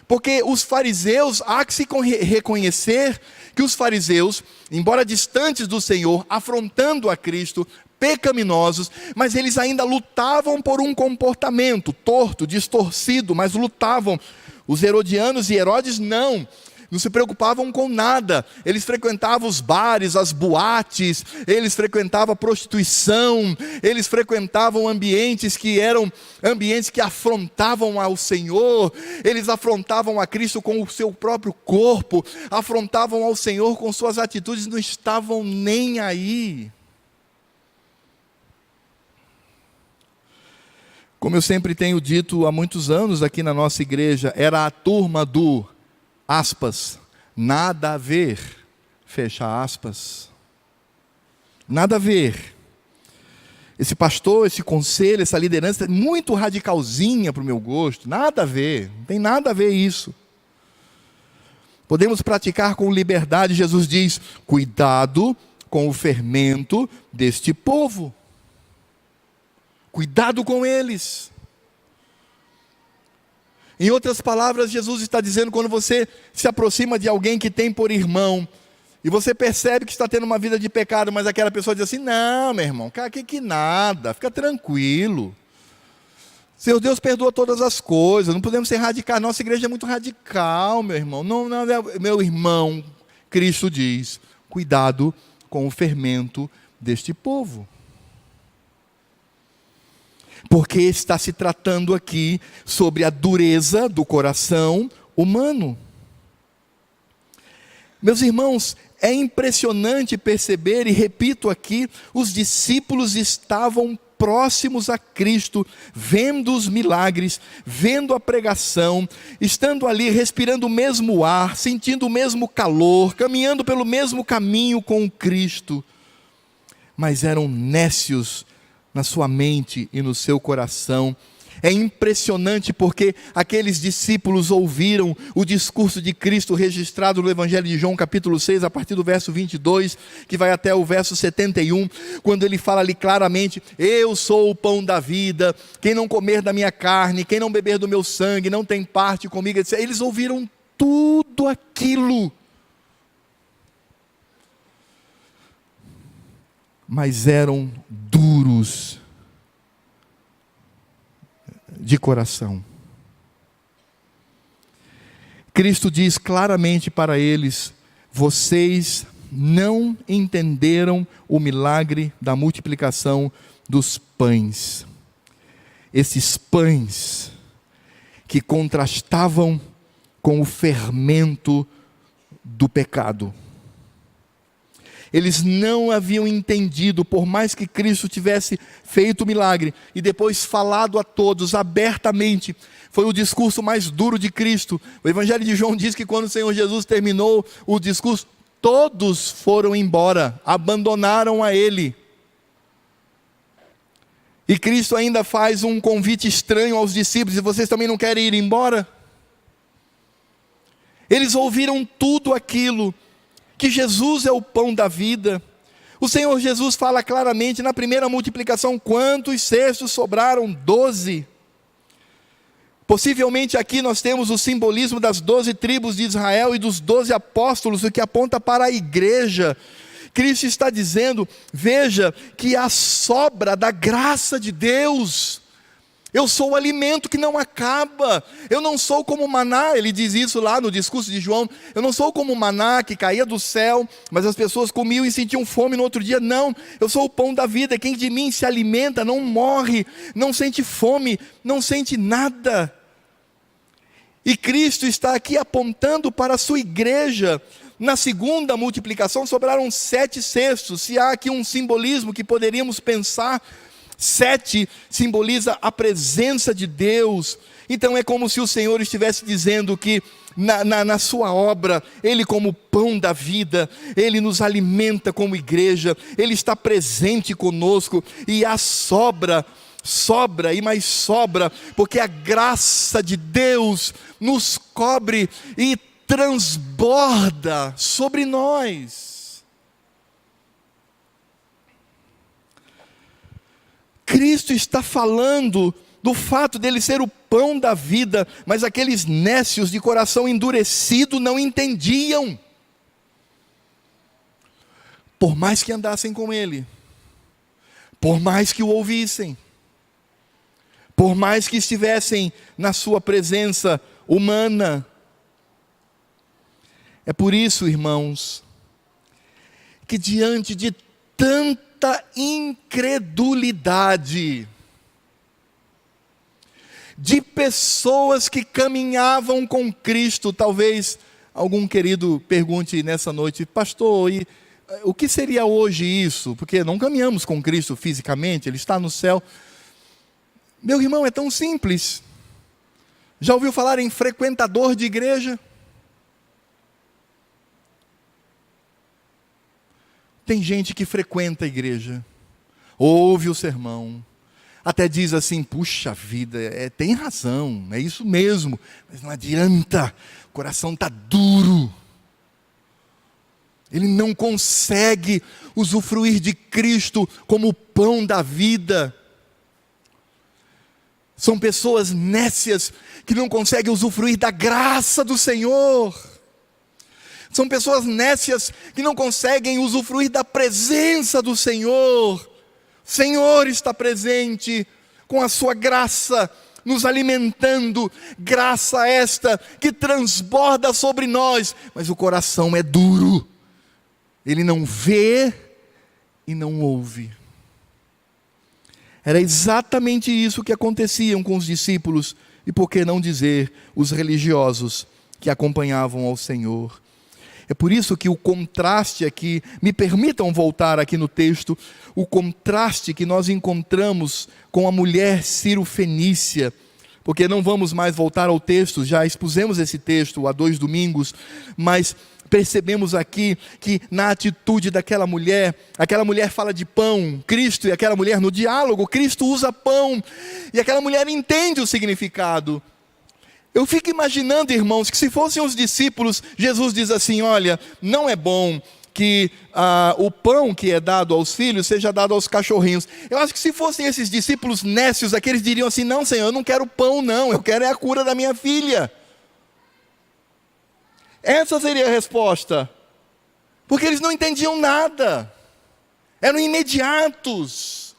porque os fariseus, há que se reconhecer que os fariseus, embora distantes do Senhor, afrontando a Cristo, pecaminosos, mas eles ainda lutavam por um comportamento torto, distorcido, mas lutavam. Os herodianos e Herodes não se preocupavam com nada. Eles frequentavam os bares, as boates, eles frequentavam a prostituição, eles frequentavam ambientes que eram ambientes que afrontavam ao Senhor, eles afrontavam a Cristo com o seu próprio corpo, afrontavam ao Senhor com suas atitudes, não estavam nem aí. Como eu sempre tenho dito há muitos anos aqui na nossa igreja, era a turma do, aspas, nada a ver, fecha aspas. Nada a ver. Esse pastor, esse conselho, essa liderança é muito radicalzinha para o meu gosto, nada a ver, não tem nada a ver isso. Podemos praticar com liberdade. Jesus diz: cuidado com o fermento deste povo. Cuidado com eles. Em outras palavras, Jesus está dizendo: quando você se aproxima de alguém que tem por irmão, e você percebe que está tendo uma vida de pecado, mas aquela pessoa diz assim: não, meu irmão, que nada, fica tranquilo. Seu Deus perdoa todas as coisas, não podemos ser radicais. Nossa igreja é muito radical, meu irmão. Não, meu irmão, Cristo diz: cuidado com o fermento deste povo. Porque está se tratando aqui sobre a dureza do coração humano. Meus irmãos, é impressionante perceber, e repito aqui, os discípulos estavam próximos a Cristo, vendo os milagres, vendo a pregação, estando ali respirando o mesmo ar, sentindo o mesmo calor, caminhando pelo mesmo caminho com Cristo, mas eram nécios na sua mente e no seu coração. É impressionante porque aqueles discípulos ouviram o discurso de Cristo registrado no Evangelho de João, capítulo 6, a partir do verso 22, que vai até o verso 71, quando ele fala ali claramente: eu sou o pão da vida, quem não comer da minha carne, quem não beber do meu sangue, não tem parte comigo, etc. Eles ouviram tudo aquilo, mas eram duros de coração. Cristo diz claramente para eles: vocês não entenderam o milagre da multiplicação dos pães. Esses pães que contrastavam com o fermento do pecado. Eles não haviam entendido, por mais que Cristo tivesse feito o milagre e depois falado a todos abertamente. Foi o discurso mais duro de Cristo. O Evangelho de João diz que quando o Senhor Jesus terminou o discurso, todos foram embora, abandonaram a Ele. E Cristo ainda faz um convite estranho aos discípulos: e vocês também não querem ir embora? Eles ouviram tudo aquilo, que Jesus é o pão da vida. O Senhor Jesus fala claramente na primeira multiplicação: quantos cestos sobraram? 12. Possivelmente aqui nós temos o simbolismo das 12 tribos de Israel e dos 12 apóstolos, o que aponta para a igreja. Cristo está dizendo: veja que há sobra da graça de Deus. Eu sou o alimento que não acaba. Eu não sou como o maná, ele diz isso lá no discurso de João. Eu não sou como o maná que caía do céu, mas as pessoas comiam e sentiam fome no outro dia. Não, eu sou o pão da vida. Quem de mim se alimenta não morre, não sente fome, não sente nada. E Cristo está aqui apontando para a sua igreja. Na segunda multiplicação sobraram 7 cestos. Se há aqui um simbolismo que poderíamos pensar, 7 simboliza a presença de Deus. Então é como se o Senhor estivesse dizendo que na sua obra, Ele como pão da vida, Ele nos alimenta como igreja, Ele está presente conosco, e há sobra e mais sobra, porque a graça de Deus nos cobre e transborda sobre nós. Cristo está falando do fato dele ser o pão da vida, mas aqueles nécios de coração endurecido não entendiam. Por mais que andassem com ele, por mais que o ouvissem, por mais que estivessem na sua presença humana. É por isso, irmãos, que diante de tanta incredulidade, de pessoas que caminhavam com Cristo, talvez algum querido pergunte nessa noite: pastor, e o que seria hoje isso? Porque não caminhamos com Cristo fisicamente, Ele está no céu. Meu irmão, é tão simples. Já ouviu falar em frequentador de igreja? Tem gente que frequenta a igreja, ouve o sermão, até diz assim: puxa vida, tem razão, é isso mesmo, mas não adianta, o coração está duro, ele não consegue usufruir de Cristo como o pão da vida. São pessoas nécias que não conseguem usufruir da graça do Senhor. São pessoas nécias que não conseguem usufruir da presença do Senhor. O Senhor está presente com a sua graça, nos alimentando, graça esta que transborda sobre nós, mas o coração é duro, ele não vê e não ouve. Era exatamente isso que acontecia com os discípulos, e por que não dizer, os religiosos que acompanhavam ao Senhor. É por isso que o contraste aqui, me permitam voltar aqui no texto, o contraste que nós encontramos com a mulher Ciro-fenícia, porque não vamos mais voltar ao texto, já expusemos esse texto há 2 domingos, mas percebemos aqui que na atitude daquela mulher, aquela mulher fala de pão, Cristo e aquela mulher no diálogo, Cristo usa pão, e aquela mulher entende o significado. Eu fico imaginando, irmãos, que se fossem os discípulos, Jesus diz assim: olha, não é bom que o pão que é dado aos filhos seja dado aos cachorrinhos. Eu acho que se fossem esses discípulos nécios, aqueles diriam assim: não, Senhor, eu não quero pão não, eu quero é a cura da minha filha. Essa seria a resposta, porque eles não entendiam nada, eram imediatos,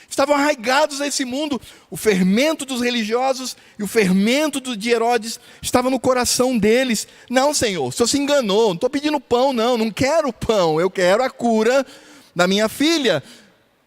estavam arraigados a esse mundo. O fermento dos religiosos e o fermento de Herodes estava no coração deles. Não, Senhor, o Senhor se enganou, não estou pedindo pão não quero pão, eu quero a cura da minha filha.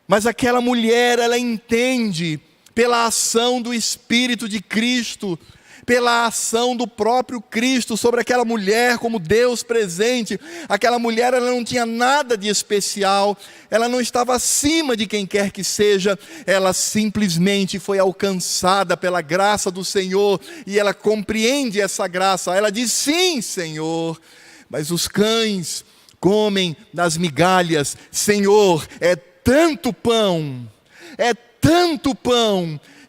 Mas aquela mulher, ela entende, pela ação do Espírito de Cristo, pela ação do próprio Cristo sobre aquela mulher como Deus presente. Aquela mulher, ela não tinha nada de especial, ela não estava acima de quem quer que seja, ela simplesmente foi alcançada pela graça do Senhor, e ela compreende essa graça. Ela diz: sim, Senhor, mas os cães comem das migalhas. Senhor, é tanto pão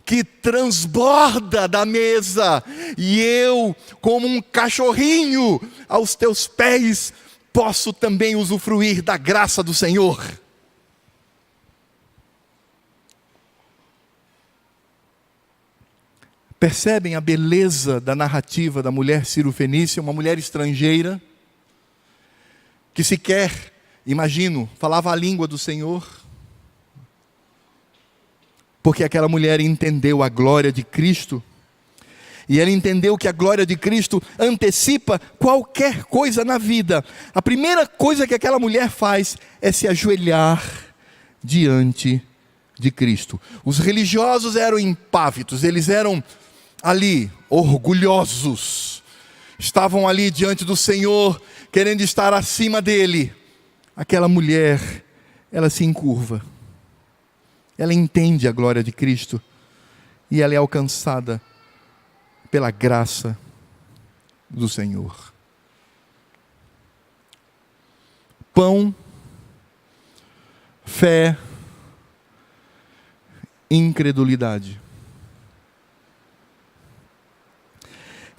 que transborda da mesa, e eu, como um cachorrinho aos teus pés, posso também usufruir da graça do Senhor. Percebem a beleza da narrativa da mulher cirofenícia, uma mulher estrangeira, que sequer, imagino, falava a língua do Senhor, porque aquela mulher entendeu a glória de Cristo, e ela entendeu que a glória de Cristo antecipa qualquer coisa na vida. A primeira coisa que aquela mulher faz é se ajoelhar diante de Cristo. Os religiosos eram impávidos, eles eram ali orgulhosos, estavam ali diante do Senhor, querendo estar acima dele. Aquela mulher, ela se encurva, ela entende a glória de Cristo, e ela é alcançada pela graça do Senhor. Pão, fé, incredulidade.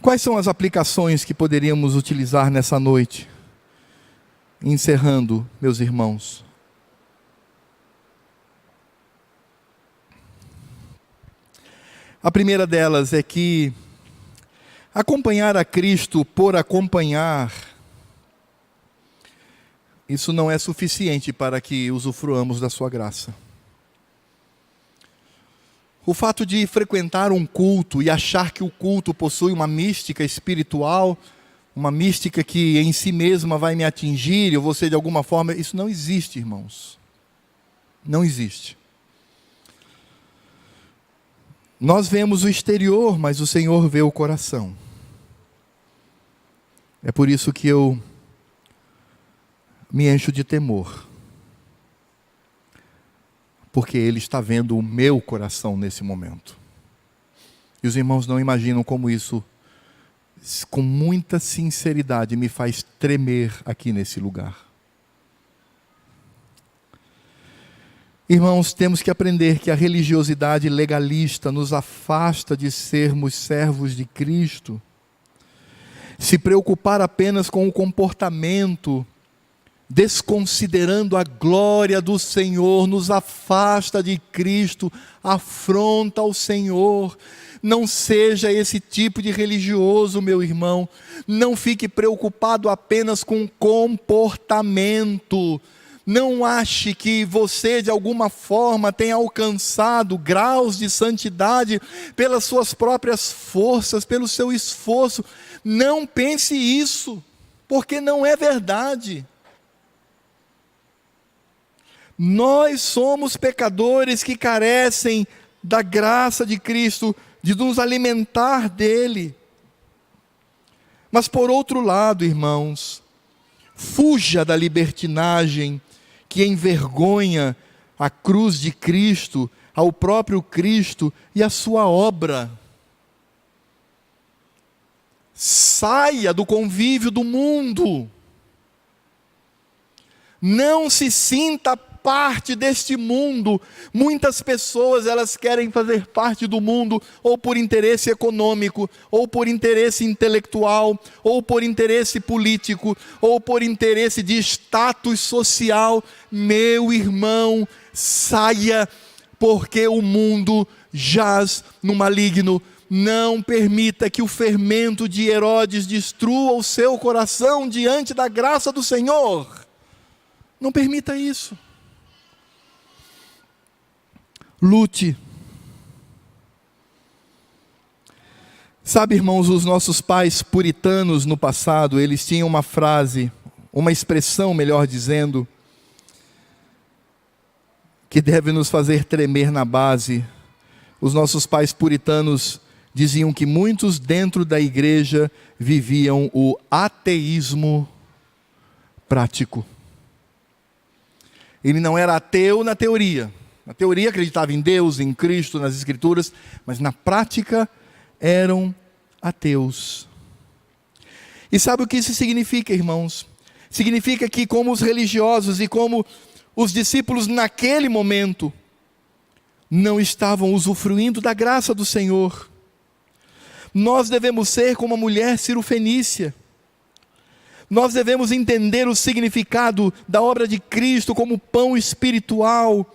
Quais são as aplicações que poderíamos utilizar nessa noite? Encerrando, meus irmãos. A primeira delas é que acompanhar a Cristo por acompanhar, isso não é suficiente para que usufruamos da sua graça. O fato de frequentar um culto e achar que o culto possui uma mística espiritual, uma mística que em si mesma vai me atingir, eu vou ser de alguma forma, isso não existe, irmãos. Não existe. Nós vemos o exterior, mas o Senhor vê o coração. É por isso que eu me encho de temor, porque Ele está vendo o meu coração nesse momento. E os irmãos não imaginam como isso, com muita sinceridade, me faz tremer aqui nesse lugar. Irmãos, temos que aprender que a religiosidade legalista nos afasta de sermos servos de Cristo. Se preocupar apenas com o comportamento, desconsiderando a glória do Senhor, nos afasta de Cristo, afronta ao Senhor. Não seja esse tipo de religioso, meu irmão. Não fique preocupado apenas com comportamento. Não ache que você de alguma forma tem alcançado graus de santidade pelas suas próprias forças, pelo seu esforço. Não pense isso, porque não é verdade. Nós somos pecadores que carecem da graça de Cristo, de nos alimentar dele. Mas por outro lado, irmãos, fuja da libertinagem que envergonha a cruz de Cristo, ao próprio Cristo e a sua obra. Saia do convívio do mundo. Não se sinta parte deste mundo. Muitas pessoas, elas querem fazer parte do mundo, ou por interesse econômico, ou por interesse intelectual, ou por interesse político, ou por interesse de status social. Meu irmão, saia, porque o mundo jaz no maligno. Não permita que o fermento de Herodes destrua o seu coração diante da graça do Senhor. Não permita isso. Lute. Sabe, irmãos, os nossos pais puritanos no passado, eles tinham uma frase, uma expressão, melhor dizendo, que deve nos fazer tremer na base. Os nossos pais puritanos diziam que muitos dentro da igreja viviam o ateísmo prático. Ele não era ateu na teoria. Na teoria acreditava em Deus, em Cristo, nas Escrituras, mas na prática eram ateus. E sabe o que isso significa, irmãos? Significa que, como os religiosos e como os discípulos naquele momento, não estavam usufruindo da graça do Senhor. Nós devemos ser como a mulher cirofenícia. Nós devemos entender o significado da obra de Cristo como pão espiritual.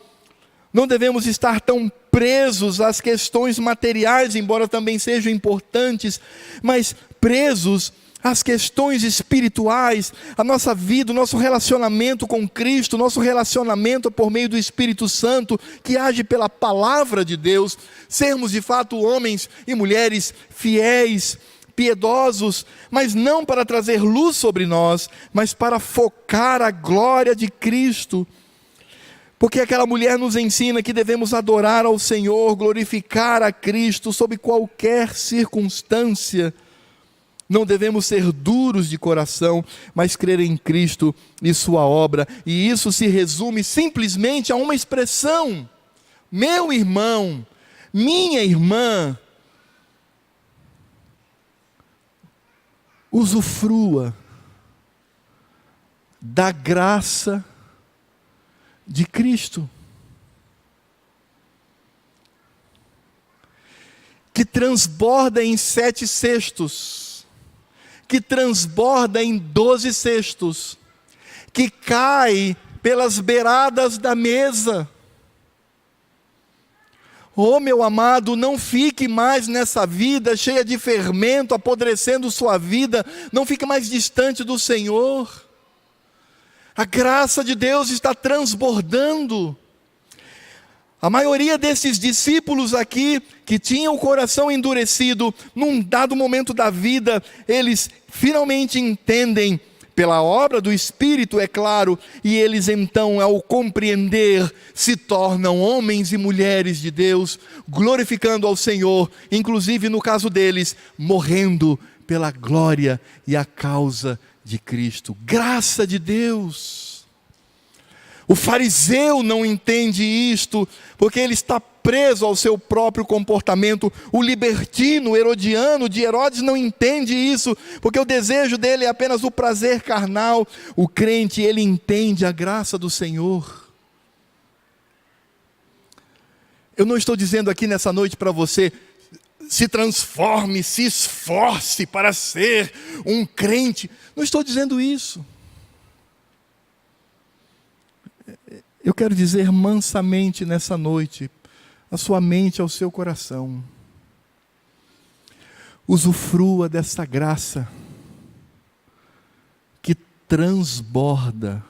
Não devemos estar tão presos às questões materiais, embora também sejam importantes, mas presos às questões espirituais, a nossa vida, o nosso relacionamento com Cristo, o nosso relacionamento por meio do Espírito Santo, que age pela palavra de Deus, sermos de fato homens e mulheres fiéis, piedosos, mas não para trazer luz sobre nós, mas para focar a glória de Cristo. Porque aquela mulher nos ensina que devemos adorar ao Senhor, glorificar a Cristo sob qualquer circunstância. Não devemos ser duros de coração, mas crer em Cristo e sua obra. E isso se resume simplesmente a uma expressão: meu irmão, minha irmã, usufrua da graça de Cristo, que transborda em 7 cestos, que transborda em 12 cestos, que cai pelas beiradas da mesa. Oh, meu amado, não fique mais nessa vida cheia de fermento, apodrecendo sua vida, não fique mais distante do Senhor. A graça de Deus está transbordando. A maioria desses discípulos aqui, que tinham o coração endurecido, num dado momento da vida, eles finalmente entendem, pela obra do Espírito, é claro, e eles então, ao compreender, se tornam homens e mulheres de Deus, glorificando ao Senhor, inclusive no caso deles, morrendo pela glória e a causa de Cristo. Graça de Deus. O fariseu não entende isto, porque ele está preso ao seu próprio comportamento. O libertino, herodiano de Herodes não entende isso, porque o desejo dele é apenas o prazer carnal. O crente, ele entende a graça do Senhor. Eu não estou dizendo aqui nessa noite para você: se transforme, se esforce para ser um crente. Não estou dizendo isso. Eu quero dizer mansamente nessa noite, a sua mente, ao seu coração: usufrua dessa graça que transborda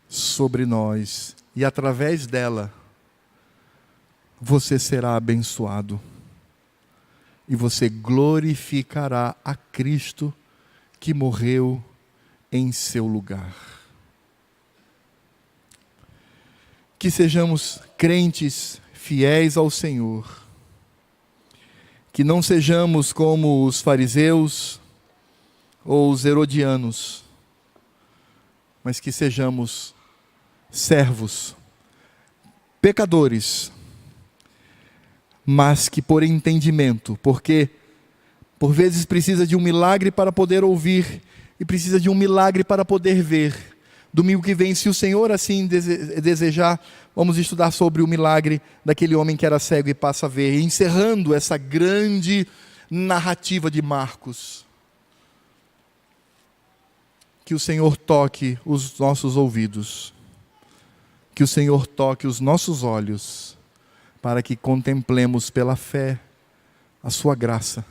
sobre nós, e através dela você será abençoado, e você glorificará a Cristo que morreu em seu lugar. Que sejamos crentes fiéis ao Senhor, que não sejamos como os fariseus ou os herodianos, mas que sejamos servos, pecadores, mas que por entendimento, porque por vezes precisa de um milagre para poder ouvir, e precisa de um milagre para poder ver. Domingo que vem, se o Senhor assim desejar, vamos estudar sobre o milagre daquele homem que era cego e passa a ver, encerrando essa grande narrativa de Marcos. Que o Senhor toque os nossos ouvidos, que o Senhor toque os nossos olhos, para que contemplemos pela fé a sua graça,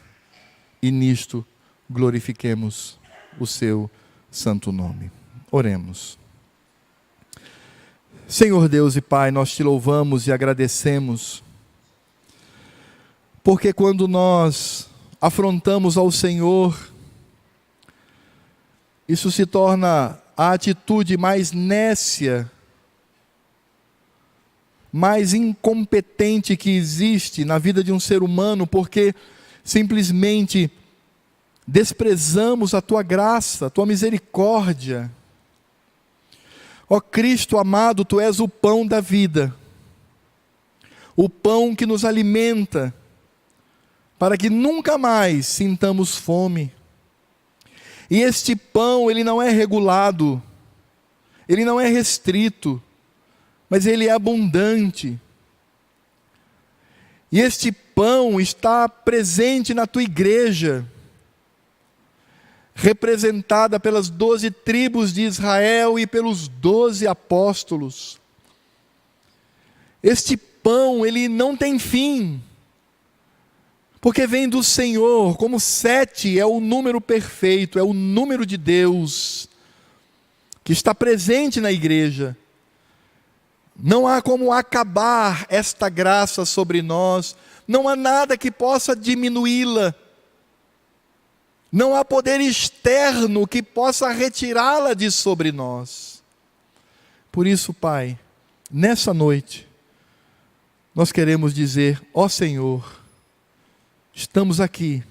e nisto glorifiquemos o seu santo nome. Oremos. Senhor Deus e Pai, nós te louvamos e agradecemos, porque quando nós afrontamos ao Senhor, isso se torna a atitude mais nécia, mais incompetente que existe na vida de um ser humano, porque simplesmente desprezamos a tua graça, a tua misericórdia. Ó Cristo amado, tu és o pão da vida, o pão que nos alimenta, para que nunca mais sintamos fome. E este pão, ele não é regulado, ele não é restrito, mas ele é abundante. E este pão está presente na tua igreja, representada pelas 12 tribos de Israel e pelos 12 apóstolos. Este pão pão, ele não tem fim, porque vem do Senhor, como 7 é o número perfeito, é o número de Deus, que está presente na igreja. Não há como acabar esta graça sobre nós, não há nada que possa diminuí-la, não há poder externo que possa retirá-la de sobre nós. Por isso, Pai, nessa noite, nós queremos dizer: ó Senhor, estamos aqui,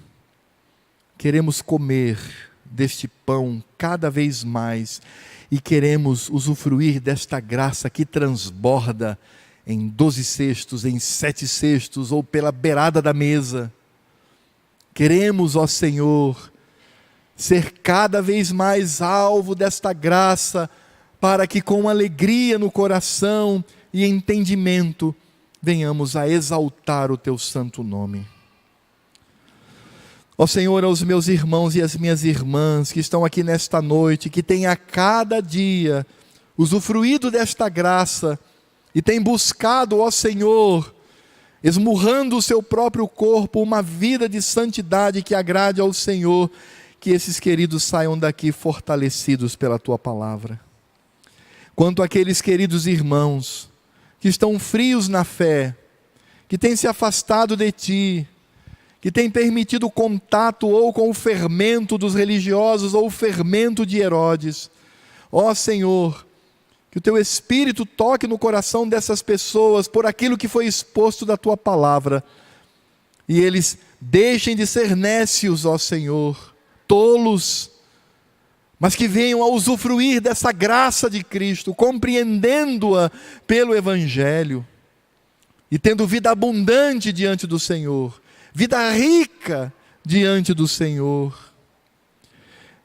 queremos comer deste pão cada vez mais, e queremos usufruir desta graça que transborda em 12 cestos, em 7 cestos, ou pela beirada da mesa. Queremos, ó Senhor, ser cada vez mais alvo desta graça, para que com alegria no coração e entendimento, venhamos a exaltar o Teu santo nome. Ó Senhor, aos meus irmãos e às minhas irmãs que estão aqui nesta noite, que têm a cada dia usufruído desta graça e têm buscado, ó Senhor, esmurrando o seu próprio corpo, uma vida de santidade que agrade ao Senhor, que esses queridos saiam daqui fortalecidos pela Tua palavra. Quanto àqueles queridos irmãos que estão frios na fé, que têm se afastado de Ti, que tem permitido contato ou com o fermento dos religiosos ou o fermento de Herodes. Ó Senhor, que o Teu Espírito toque no coração dessas pessoas por aquilo que foi exposto da Tua palavra, e eles deixem de ser nécios, ó Senhor, tolos, mas que venham a usufruir dessa graça de Cristo, compreendendo-a pelo Evangelho, e tendo vida abundante diante do Senhor, vida rica diante do Senhor.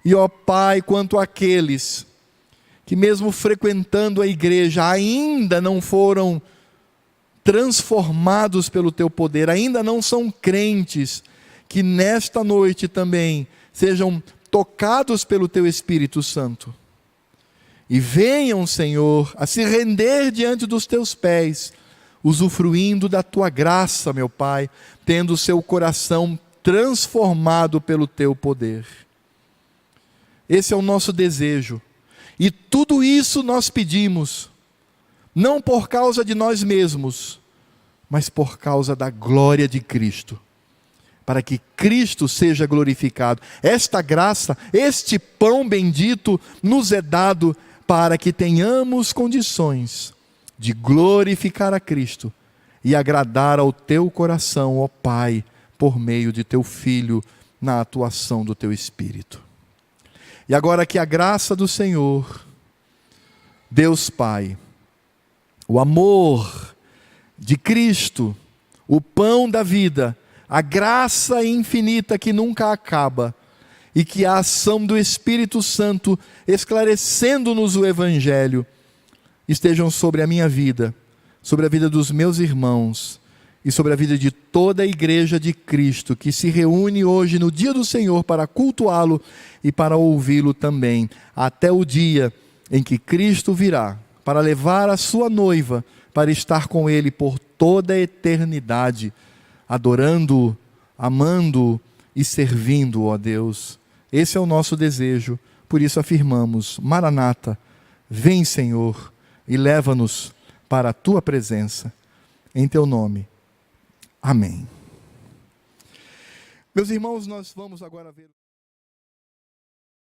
E ó Pai, quanto àqueles que mesmo frequentando a igreja ainda não foram transformados pelo Teu poder, ainda não são crentes, que nesta noite também sejam tocados pelo Teu Espírito Santo, e venham, Senhor, a se render diante dos Teus pés, usufruindo da Tua graça, meu Pai, tendo o seu coração transformado pelo Teu poder. Esse é o nosso desejo, e tudo isso nós pedimos, não por causa de nós mesmos, mas por causa da glória de Cristo, para que Cristo seja glorificado. Esta graça, este pão bendito nos é dado para que tenhamos condições de glorificar a Cristo e agradar ao Teu coração, ó Pai, por meio de Teu Filho, na atuação do Teu Espírito. E agora que a graça do Senhor, Deus Pai, o amor de Cristo, o pão da vida, a graça infinita que nunca acaba, e que a ação do Espírito Santo, esclarecendo-nos o Evangelho, estejam sobre a minha vida, sobre a vida dos meus irmãos e sobre a vida de toda a igreja de Cristo que se reúne hoje no dia do Senhor para cultuá-lo e para ouvi-lo também, até o dia em que Cristo virá para levar a sua noiva para estar com Ele por toda a eternidade, adorando-o, amando-o e servindo-o, ó Deus. Esse é o nosso desejo, por isso afirmamos: Maranata, vem Senhor, e leva-nos para a Tua presença, em Teu nome. Amém. Meus irmãos, nós vamos agora ver...